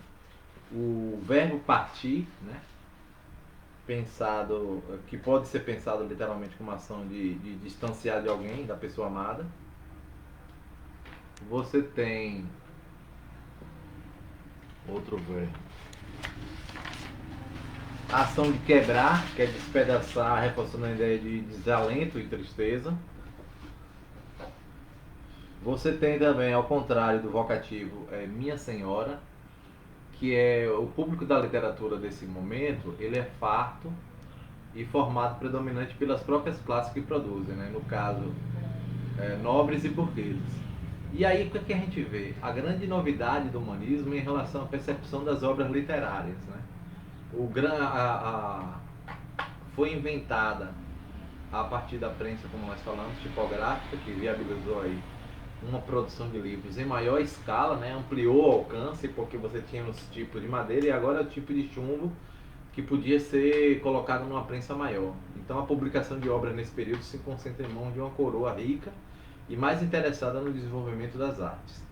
o verbo partir, né? Pensado, que pode ser pensado literalmente como ação de distanciar de alguém, da pessoa amada. Você tem outro verbo. A ação de quebrar, que é despedaçar, reforçando a ideia de desalento e tristeza. Você tem também, ao contrário do vocativo, minha senhora, que é o público da literatura desse momento, ele é farto e formado predominante pelas próprias classes que produzem, né? No caso, nobres e burgueses. E aí o que a gente vê? A grande novidade do humanismo em relação à percepção das obras literárias, né? foi inventada a partir da prensa, como nós falamos, tipográfica, que viabilizou aí uma produção de livros em maior escala, né? Ampliou o alcance, porque você tinha os tipos de madeira e agora é o tipo de chumbo que podia ser colocado numa prensa maior. Então a publicação de obras nesse período se concentra em mãos de uma coroa rica e mais interessada no desenvolvimento das artes.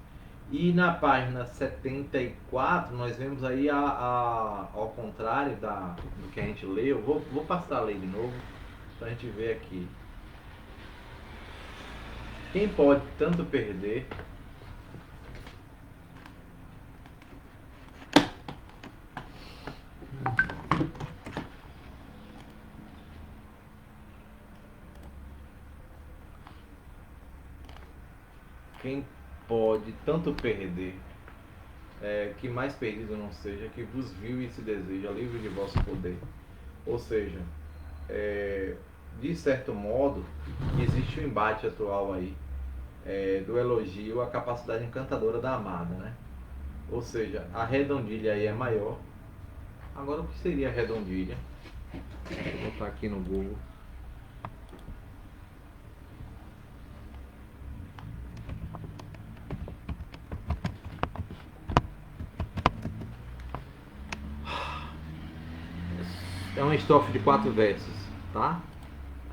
E na página 74 nós vemos aí ao contrário do que a gente leu. Vou passar a ler de novo para a gente ver aqui. Quem pode tanto perder quem pode tanto perder que mais perdido não seja, que vos viu e se deseja livre de vosso poder. Ou seja, de certo modo, existe um embate atual aí do elogio à capacidade encantadora da amada, né? Ou seja, a redondilha aí é maior. Agora, o que seria a redondilha? Vou botar aqui no Google. É uma estrofe de 4 versos, tá?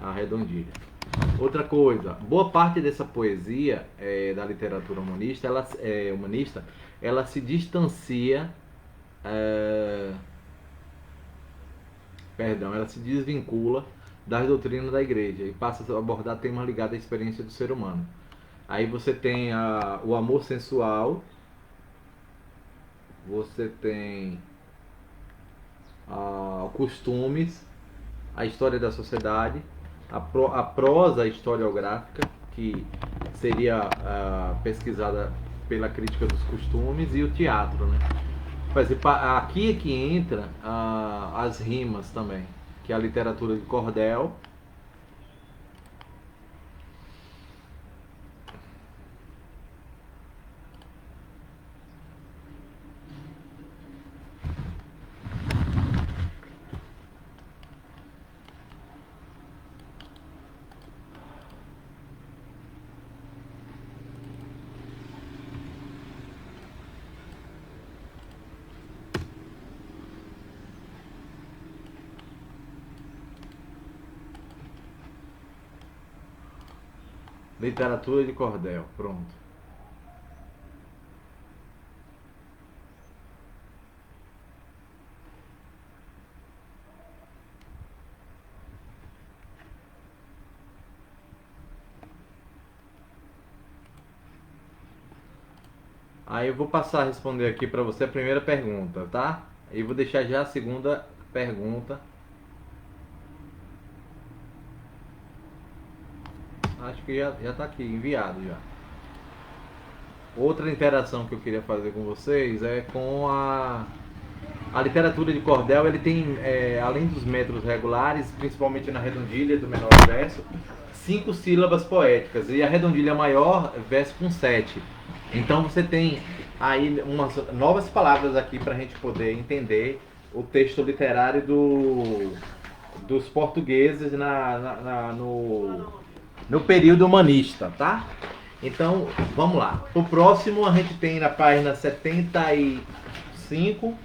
A redondilha. Outra coisa, boa parte dessa poesia da literatura humanista, ela se distancia, ela se desvincula das doutrinas da igreja e passa a abordar temas ligados à experiência do ser humano. Aí você tem o amor sensual, você tem costumes, a história da sociedade, a prosa historiográfica, que seria pesquisada pela crítica dos costumes, e o teatro, né? Por exemplo, aqui é que entra as rimas também, que é a literatura de cordel. Literatura de cordel, pronto. Aí eu vou passar a responder aqui para você a primeira pergunta, tá? E vou deixar já a segunda pergunta. Acho que já está aqui, enviado já. Outra interação que eu queria fazer com vocês é com a literatura de cordel. Ele tem, além dos metros regulares, principalmente na redondilha do menor verso, 5 sílabas poéticas. E a redondilha maior, verso com 7. Então você tem aí umas novas palavras aqui para a gente poder entender o texto literário dos portugueses no período humanista, tá? Então, vamos lá. O próximo a gente tem na página 75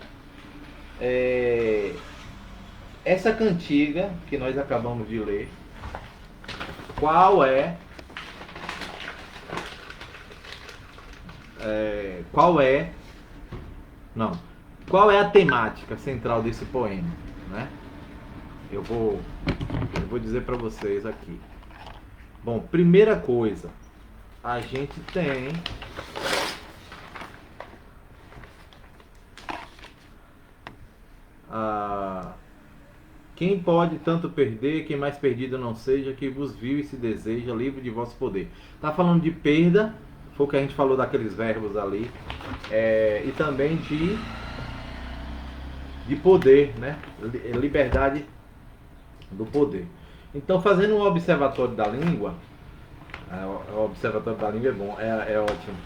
essa cantiga que nós acabamos de ler. Qual é a temática central desse poema, né? Eu vou dizer para vocês aqui. Bom, primeira coisa, a gente tem quem pode tanto perder, quem mais perdido não seja, que vos viu e se deseja, livre de vosso poder. Tá falando de perda, foi o que a gente falou daqueles verbos ali, e também de poder, né? Liberdade do poder. Então, fazendo um observatório da língua, o observatório da língua é bom, é ótimo.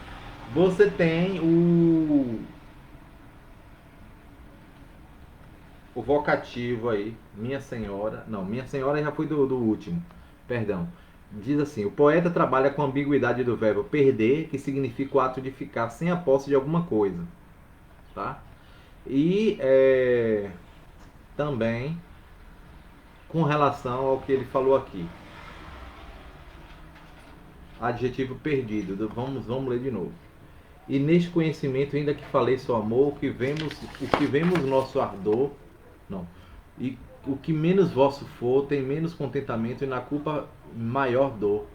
Você tem o vocativo aí, minha senhora, não, minha senhora já foi do último, perdão. Diz assim: o poeta trabalha com a ambiguidade do verbo perder, que significa o ato de ficar sem a posse de alguma coisa, tá? E também com relação ao que ele falou aqui, adjetivo perdido. Vamos ler de novo. E neste conhecimento, ainda que falei só amor, o que vemos nosso ardor, não, e o que menos vosso for, tem menos contentamento, e na culpa maior dor.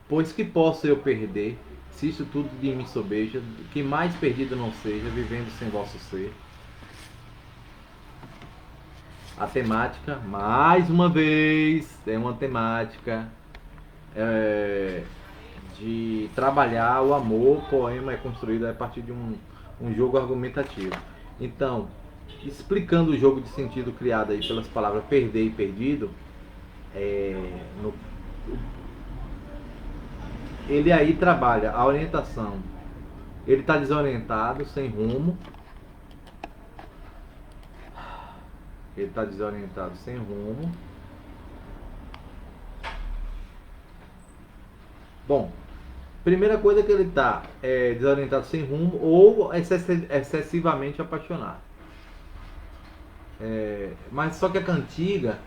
Pois que posso eu perder, se isto tudo de mim sobeja, que mais perdido não seja, vivendo sem vosso ser. A temática, mais uma vez, é uma temática de trabalhar o amor. O poema é construído a partir de um jogo argumentativo. Então, explicando o jogo de sentido criado aí pelas palavras perder e perdido, no, ele aí trabalha a orientação. Ele está desorientado, sem rumo. Ele está desorientado, sem rumo. Bom, primeira coisa que ele está desorientado, sem rumo ou excessivamente apaixonado. Mas só que a cantiga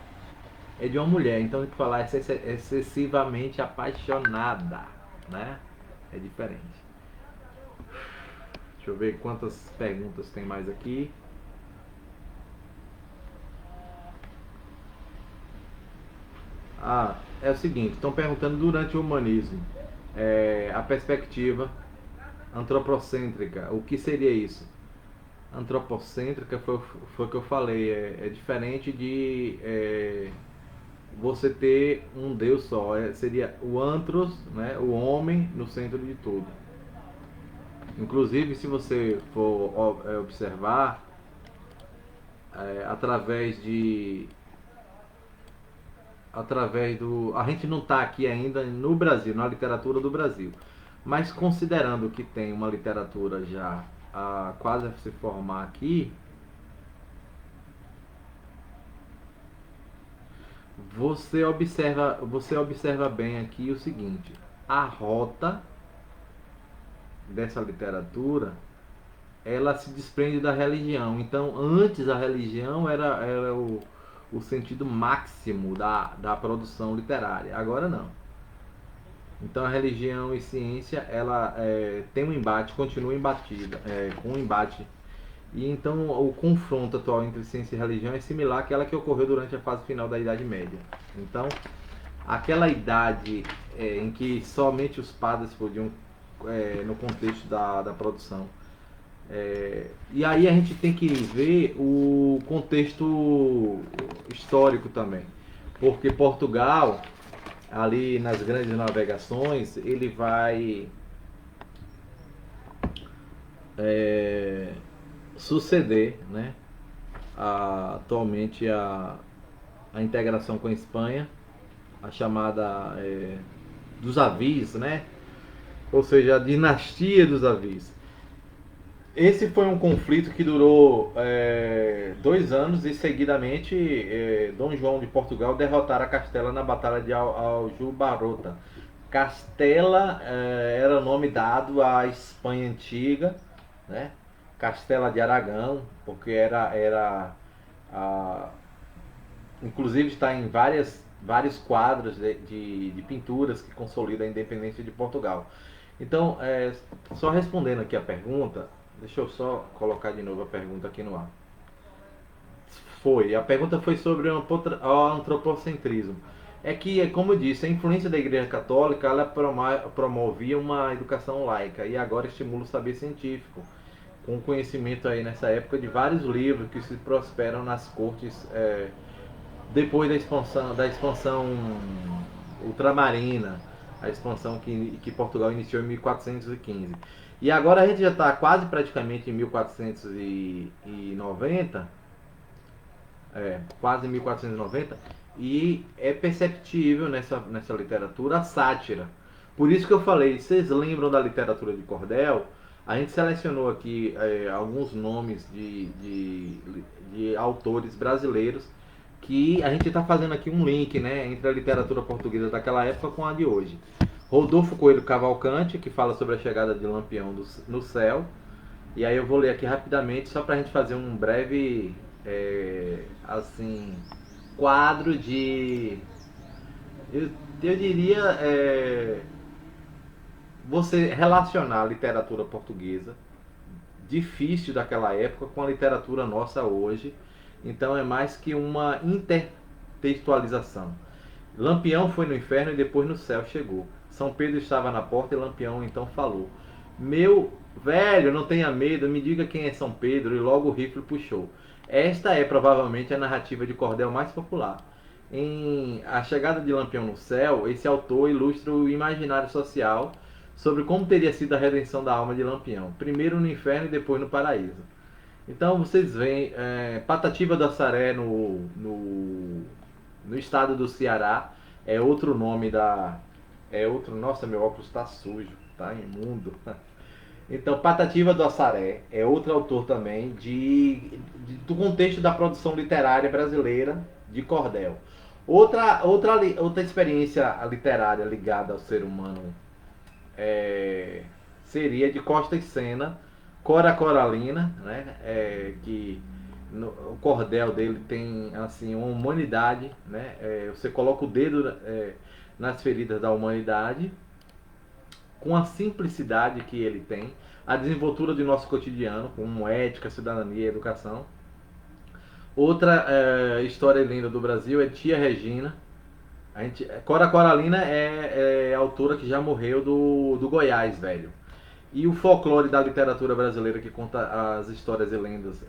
é de uma mulher, então tem que falar excessivamente apaixonada, né? É diferente. Deixa eu ver quantas perguntas tem mais aqui. É o seguinte, estão perguntando durante o humanismo, a perspectiva antropocêntrica, o que seria isso? Antropocêntrica foi o que eu falei, é diferente de você ter um Deus só, seria o antros, né, o homem no centro de tudo. Inclusive, se você for observar, através do... A gente não está aqui ainda no Brasil, na literatura do Brasil, mas considerando que tem uma literatura já quase a se formar aqui, você observa bem aqui o seguinte: a rota dessa literatura, ela se desprende da religião. Então, antes a religião era o sentido máximo da produção literária. Agora não. Então a religião e ciência, ela tem um embate, continua embatida, com um embate. E então o confronto atual entre ciência e religião é similar àquela que ocorreu durante a fase final da Idade Média. Então, aquela idade em que somente os padres podiam, no contexto da produção. E aí a gente tem que ver o contexto histórico também, porque Portugal, ali nas grandes navegações, ele vai suceder, né, atualmente a integração com a Espanha, a chamada dos Avis, né, ou seja, a dinastia dos Avis. Esse foi um conflito que durou 2 anos e seguidamente Dom João de Portugal derrotara Castela na Batalha de Aljubarrota. Castela era o nome dado à Espanha antiga, né? Castela de Aragão, porque inclusive está em vários quadros de pinturas que consolidam a independência de Portugal. Então, só respondendo aqui a pergunta, deixa eu só colocar de novo a pergunta aqui no ar. A pergunta foi sobre o antropocentrismo. É que, como eu disse, a influência da Igreja Católica, ela promovia uma educação laica e agora estimula o saber científico, com conhecimento aí nessa época de vários livros que se prosperam nas cortes depois da expansão ultramarina, a expansão que Portugal iniciou em 1415. E agora a gente já está quase praticamente em 1490, quase 1490, e é perceptível nessa literatura a sátira. Por isso que eu falei, vocês lembram da literatura de cordel? A gente selecionou aqui alguns nomes de autores brasileiros que a gente está fazendo aqui um link, né, entre a literatura portuguesa daquela época com a de hoje. Rodolfo Coelho Cavalcante, que fala sobre a chegada de Lampião no céu. E aí eu vou ler aqui rapidamente, só para a gente fazer um breve, assim, quadro de... Eu diria, você relacionar a literatura portuguesa difícil daquela época com a literatura nossa hoje. Então é mais que uma intertextualização. Lampião foi no inferno e depois no céu chegou. São Pedro estava na porta e Lampião então falou: Meu velho, não tenha medo, me diga quem é São Pedro. E logo o rifle puxou. Esta é provavelmente a narrativa de cordel mais popular. Em A Chegada de Lampião no Céu, esse autor ilustra o imaginário social sobre como teria sido a redenção da alma de Lampião, primeiro no inferno e depois no paraíso. Então vocês veem Patativa do Assaré no estado do Ceará, é outro nome da... Nossa, meu óculos está sujo, tá imundo. Então, Patativa do Assaré é outro autor também do contexto da produção literária brasileira de cordel. Outra experiência literária ligada ao ser humano seria de Costa e Sena, Cora Coralina, né? Que o cordel dele tem assim uma humanidade, né? Você coloca o dedo nas feridas da humanidade, com a simplicidade que ele tem, a desenvoltura do nosso cotidiano, como ética, cidadania e educação. Outra história linda do Brasil é Tia Regina. Cora Coralina é a autora que já morreu do Goiás, velho. E o folclore da literatura brasileira, que conta as histórias e lendas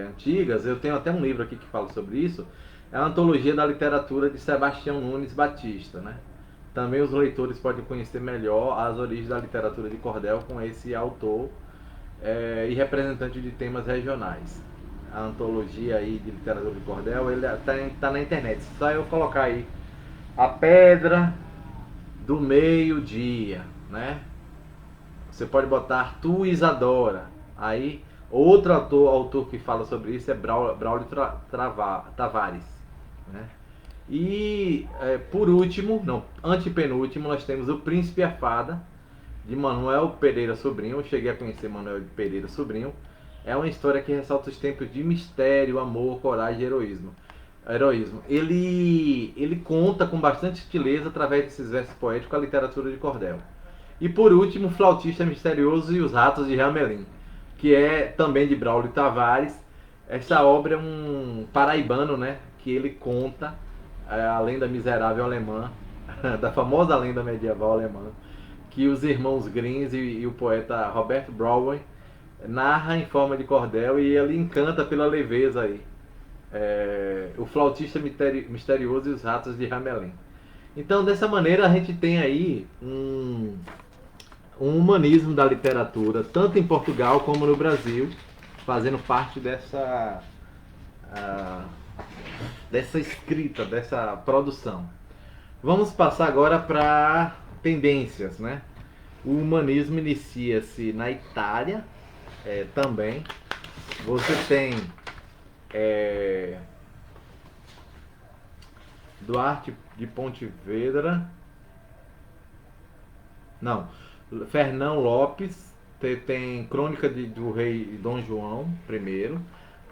antigas, eu tenho até um livro aqui que fala sobre isso, é a Antologia da Literatura de Sebastião Nunes Batista, né? Também os leitores podem conhecer melhor as origens da literatura de cordel com esse autor e representante de temas regionais. A antologia aí de literatura de cordel, ele tá na internet, só eu colocar aí A Pedra do Meio-Dia, né? Você pode botar Arthur Isadora. Aí, outro autor que fala sobre isso é Braulio Tavares, né? E, por último, não, antepenúltimo, nós temos O Príncipe e a Fada, de Manuel Pereira Sobrinho. Eu cheguei a conhecer Manuel Pereira Sobrinho. É uma história que ressalta os tempos de mistério, amor, coragem e heroísmo. Ele conta com bastante sutileza, através desses versos poéticos, a literatura de cordel. E por último, O Flautista Misterioso e os Ratos de Hamelin, que é também de Braulio Tavares. Essa obra é um paraibano, né, que ele conta a lenda miserável alemã, da famosa lenda medieval alemã, que os irmãos Grimm e o poeta Robert Brown narra em forma de cordel, e ele encanta pela leveza aí. O Flautista Misterioso e os Ratos de Hamelin. Então, dessa maneira, a gente tem aí um humanismo da literatura, tanto em Portugal como no Brasil, fazendo parte dessa escrita, dessa produção. Vamos passar agora para tendências, né? O humanismo inicia-se na Itália, também. Você tem Duarte de Pontevedra, não, Fernão Lopes, tem Crônica do Rei Dom João I,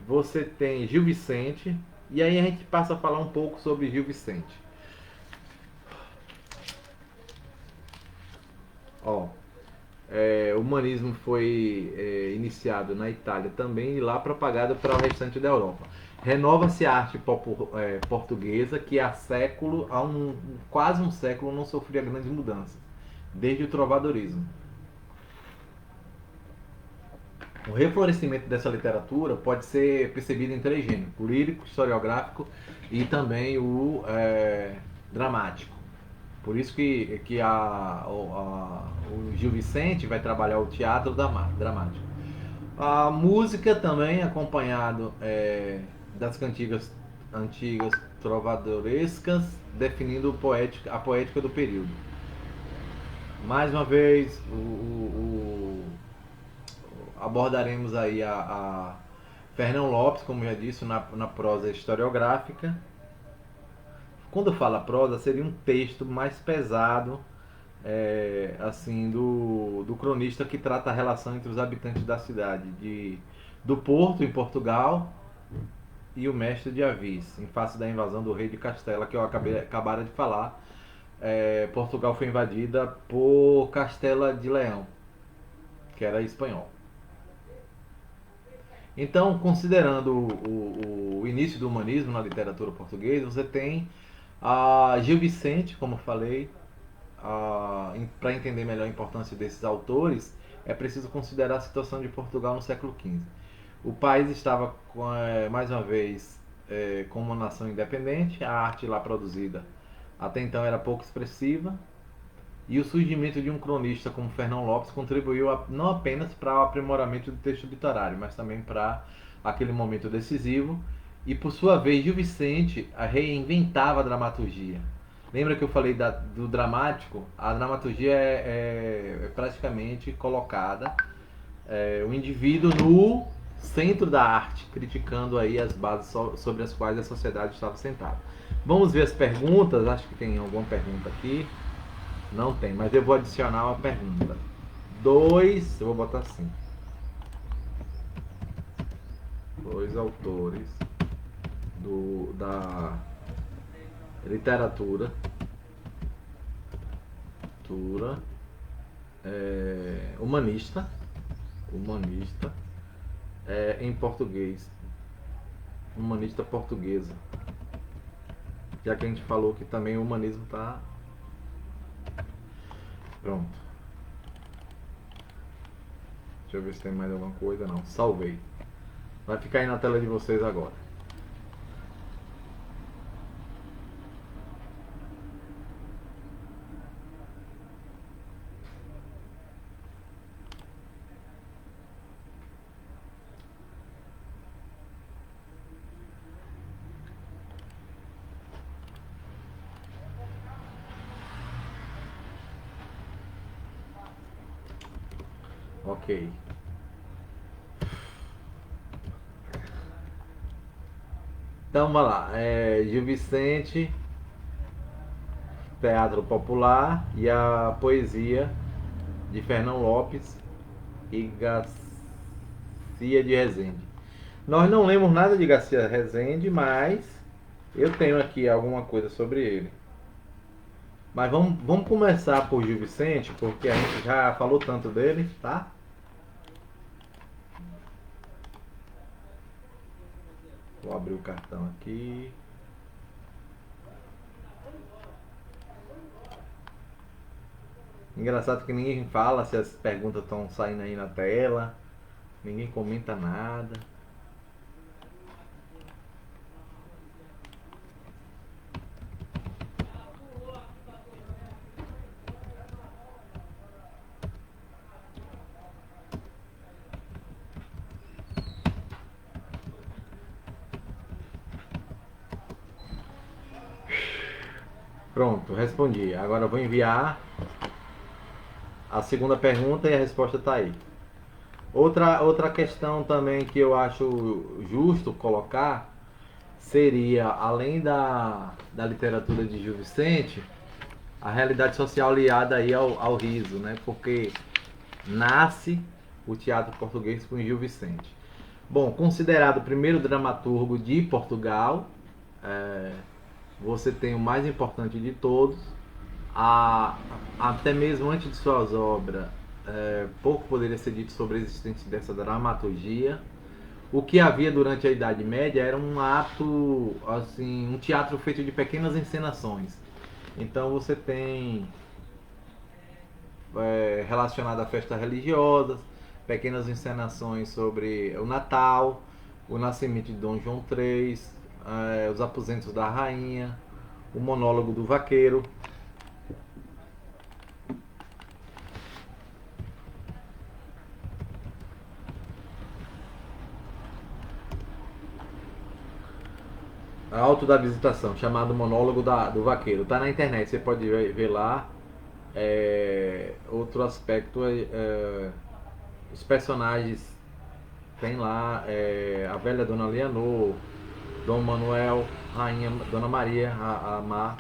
você tem Gil Vicente, e aí a gente passa a falar um pouco sobre Gil Vicente. O humanismo foi iniciado na Itália também, e lá propagado para o restante da Europa. Renova-se a arte portuguesa, que há quase um século não sofria grandes mudanças, desde o trovadorismo. O reflorescimento dessa literatura pode ser percebido em três gêneros: o lírico, historiográfico e também o dramático. Por isso que o Gil Vicente vai trabalhar o teatro dramático. A música também, acompanhado das cantigas antigas trovadorescas, definindo a poética do período. Mais uma vez, abordaremos aí a Fernão Lopes, como já disse, na prosa historiográfica. Quando fala prosa, seria um texto mais pesado, assim, do cronista que trata a relação entre os habitantes da cidade, do Porto, em Portugal, e o mestre de Avis, em face da invasão do rei de Castela, que eu acabara de falar. Portugal foi invadida por Castela de Leão, que era espanhol. Então, considerando o início do humanismo na literatura portuguesa, você tem a Gil Vicente, como eu falei. Para entender melhor a importância desses autores, é preciso considerar a situação de Portugal no século XV. O país estava, mais uma vez, como uma nação independente, a arte lá produzida até então era pouco expressiva, e o surgimento de um cronista como Fernão Lopes contribuiu não apenas para o aprimoramento do texto literário, mas também para aquele momento decisivo. E por sua vez, Gil Vicente reinventava a dramaturgia. Lembra que eu falei do dramático? A dramaturgia é praticamente colocada o indivíduo no centro da arte, criticando aí as bases sobre as quais a sociedade estava sentada. Vamos ver as perguntas. Acho que tem alguma pergunta aqui. Não tem, mas eu vou adicionar uma pergunta. Eu vou botar assim. 2 autores da literatura humanista em português, humanista portuguesa, já que a gente falou que também o humanismo está pronto. Deixa eu ver se tem mais alguma coisa. Não, salvei. Vai ficar aí na tela de vocês agora. Ok. Então vamos lá. Gil Vicente, teatro popular, e a poesia de Fernão Lopes e Garcia de Rezende. Nós não lemos nada de Garcia Rezende, mas eu tenho aqui alguma coisa sobre ele. Mas vamos começar por Gil Vicente, porque a gente já falou tanto dele, tá? Vou abrir o cartão aqui. Engraçado que ninguém fala se as perguntas estão saindo aí na tela. Ninguém comenta nada. Pronto, respondi. Agora eu vou enviar a segunda pergunta e a resposta está aí. Outra questão também que eu acho justo colocar seria, além da literatura de Gil Vicente, a realidade social aliada aí ao riso, né? Porque nasce o teatro português com Gil Vicente. Bom, considerado o primeiro dramaturgo de Portugal, você tem o mais importante de todos. Até mesmo antes de suas obras, pouco poderia ser dito sobre a existência dessa dramaturgia. O que havia durante a Idade Média era um ato, assim, um teatro feito de pequenas encenações. Então você tem relacionado a festas religiosas, pequenas encenações sobre o Natal, o nascimento de Dom João III, os aposentos da rainha, o monólogo do vaqueiro. Alto da Visitação, chamado Monólogo do Vaqueiro. Tá na internet, você pode ver lá. Outro aspecto os personagens tem lá a velha Dona Leonor, Dom Manuel, Rainha Dona Maria, a Mar.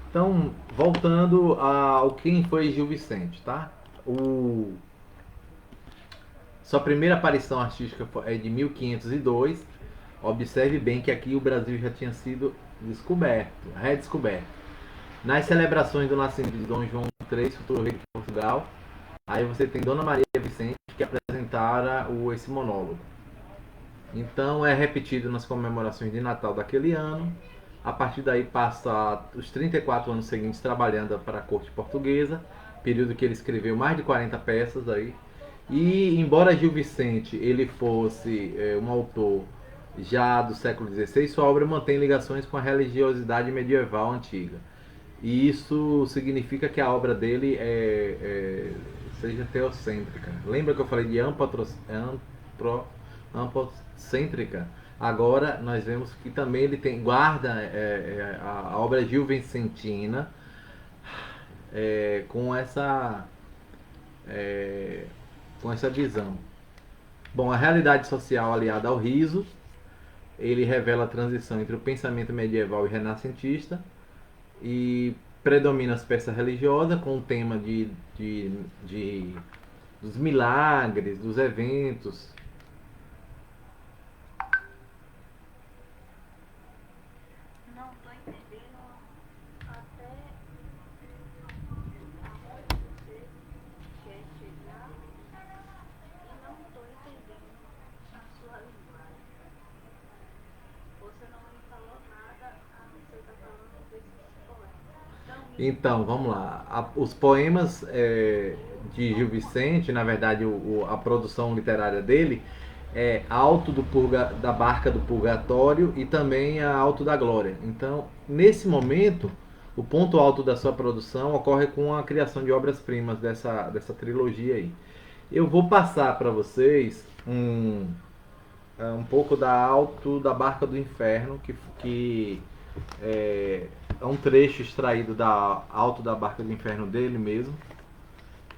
Então, voltando ao quem foi Gil Vicente, tá? Sua primeira aparição artística é de 1502. Observe bem que aqui o Brasil já tinha sido redescoberto. Nas celebrações do nascimento de Dom João III, futuro rei de Portugal, aí você tem Dona Maria Vicente que apresentara esse monólogo. Então é repetido nas comemorações de Natal daquele ano. A partir daí passa os 34 anos seguintes trabalhando para a corte portuguesa, período que ele escreveu mais de 40 peças aí. E embora Gil Vicente ele fosse um autor já do século XVI, sua obra mantém ligações com a religiosidade medieval antiga. E isso significa que a obra dele seja teocêntrica. Lembra que eu falei de antropocêntrica? Agora nós vemos que também ele guarda a obra Gil Vicentina com essa visão. Bom, a realidade social aliada ao riso, ele revela a transição entre o pensamento medieval e renascentista e predomina as peças religiosas com o tema dos milagres, dos eventos. Não tô entendendo até aonde você quer chegar e não tô entendendo a sua linguagem. Você não me falou nada a não ser estar falando desses poemas. Então, vamos lá. Os poemas de Gil Vicente, na verdade, a produção literária dele é Alto da Barca do Purgatório e também a Alto da Glória. Então, nesse momento, o ponto alto da sua produção ocorre com a criação de obras-primas dessa trilogia aí. Eu vou passar para vocês um pouco da Alto da Barca do Inferno, que é um trecho extraído da Alto da Barca do Inferno dele mesmo.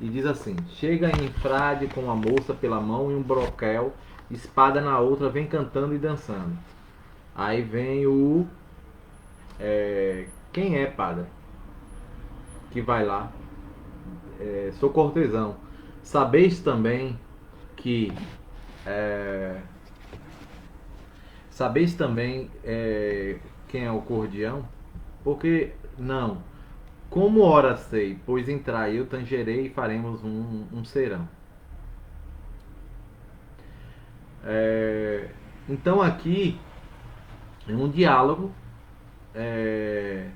E diz assim: chega em frade com a moça pela mão e um broquel, espada na outra, vem cantando e dançando. Aí vem quem é, padre? Que vai lá. Sou cortesão. Sabeis também que. Sabeis também quem é o cordião? Porque não. Como ora sei, pois entrai eu tangerei e faremos um serão. Então aqui é um diálogo. É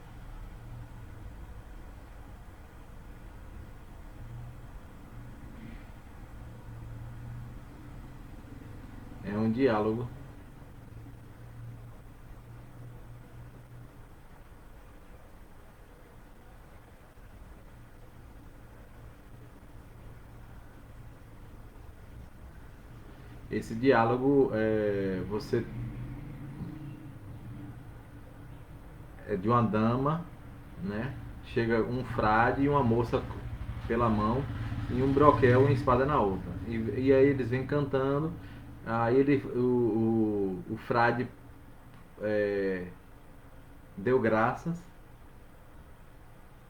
um diálogo. Esse diálogo você é de uma dama, né? Chega um frade e uma moça pela mão e um broquel e uma espada na outra. E aí eles vêm cantando. Aí o frade deu graças.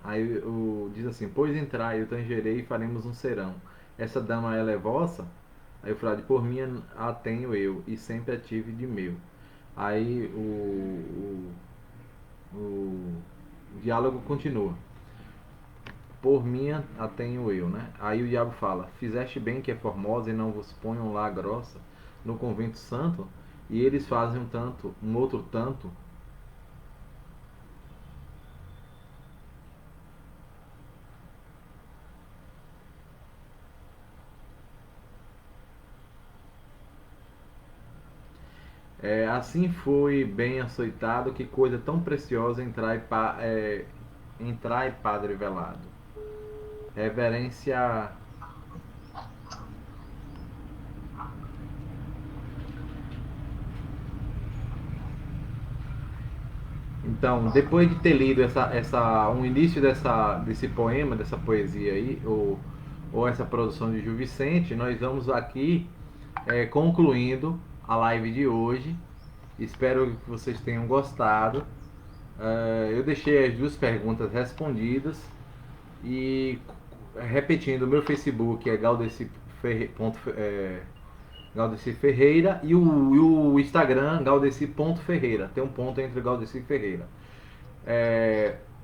Aí diz assim: pois entrai, eu tangerei e faremos um serão. Essa dama ela é vossa? Aí o frade: por mim a tenho eu e sempre a tive de meu. Aí o diálogo continua: por minha a tenho eu, né? Aí o diabo fala: fizeste bem que é formosa e não vos ponham lá grossa no convento santo? E eles fazem um outro tanto. Assim foi bem açoitado, que coisa tão preciosa entrai padre velado. Reverência. Então, depois de ter lido um início desse poema, dessa poesia aí, ou essa produção de Gil Vicente, nós vamos aqui concluindo a live de hoje. Espero que vocês tenham gostado. Eu deixei as duas perguntas respondidas e repetindo, o meu Facebook é Galdeci Ferreira e o Instagram Galdeci.ferreira. Tem um ponto entre Galdeci e Ferreira.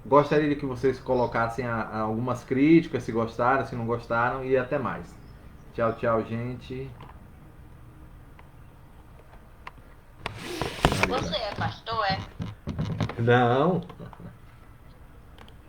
Gostaria de que vocês colocassem algumas críticas, se gostaram, se não gostaram, e até mais. Tchau, tchau, gente. Você é pastor, é? Não.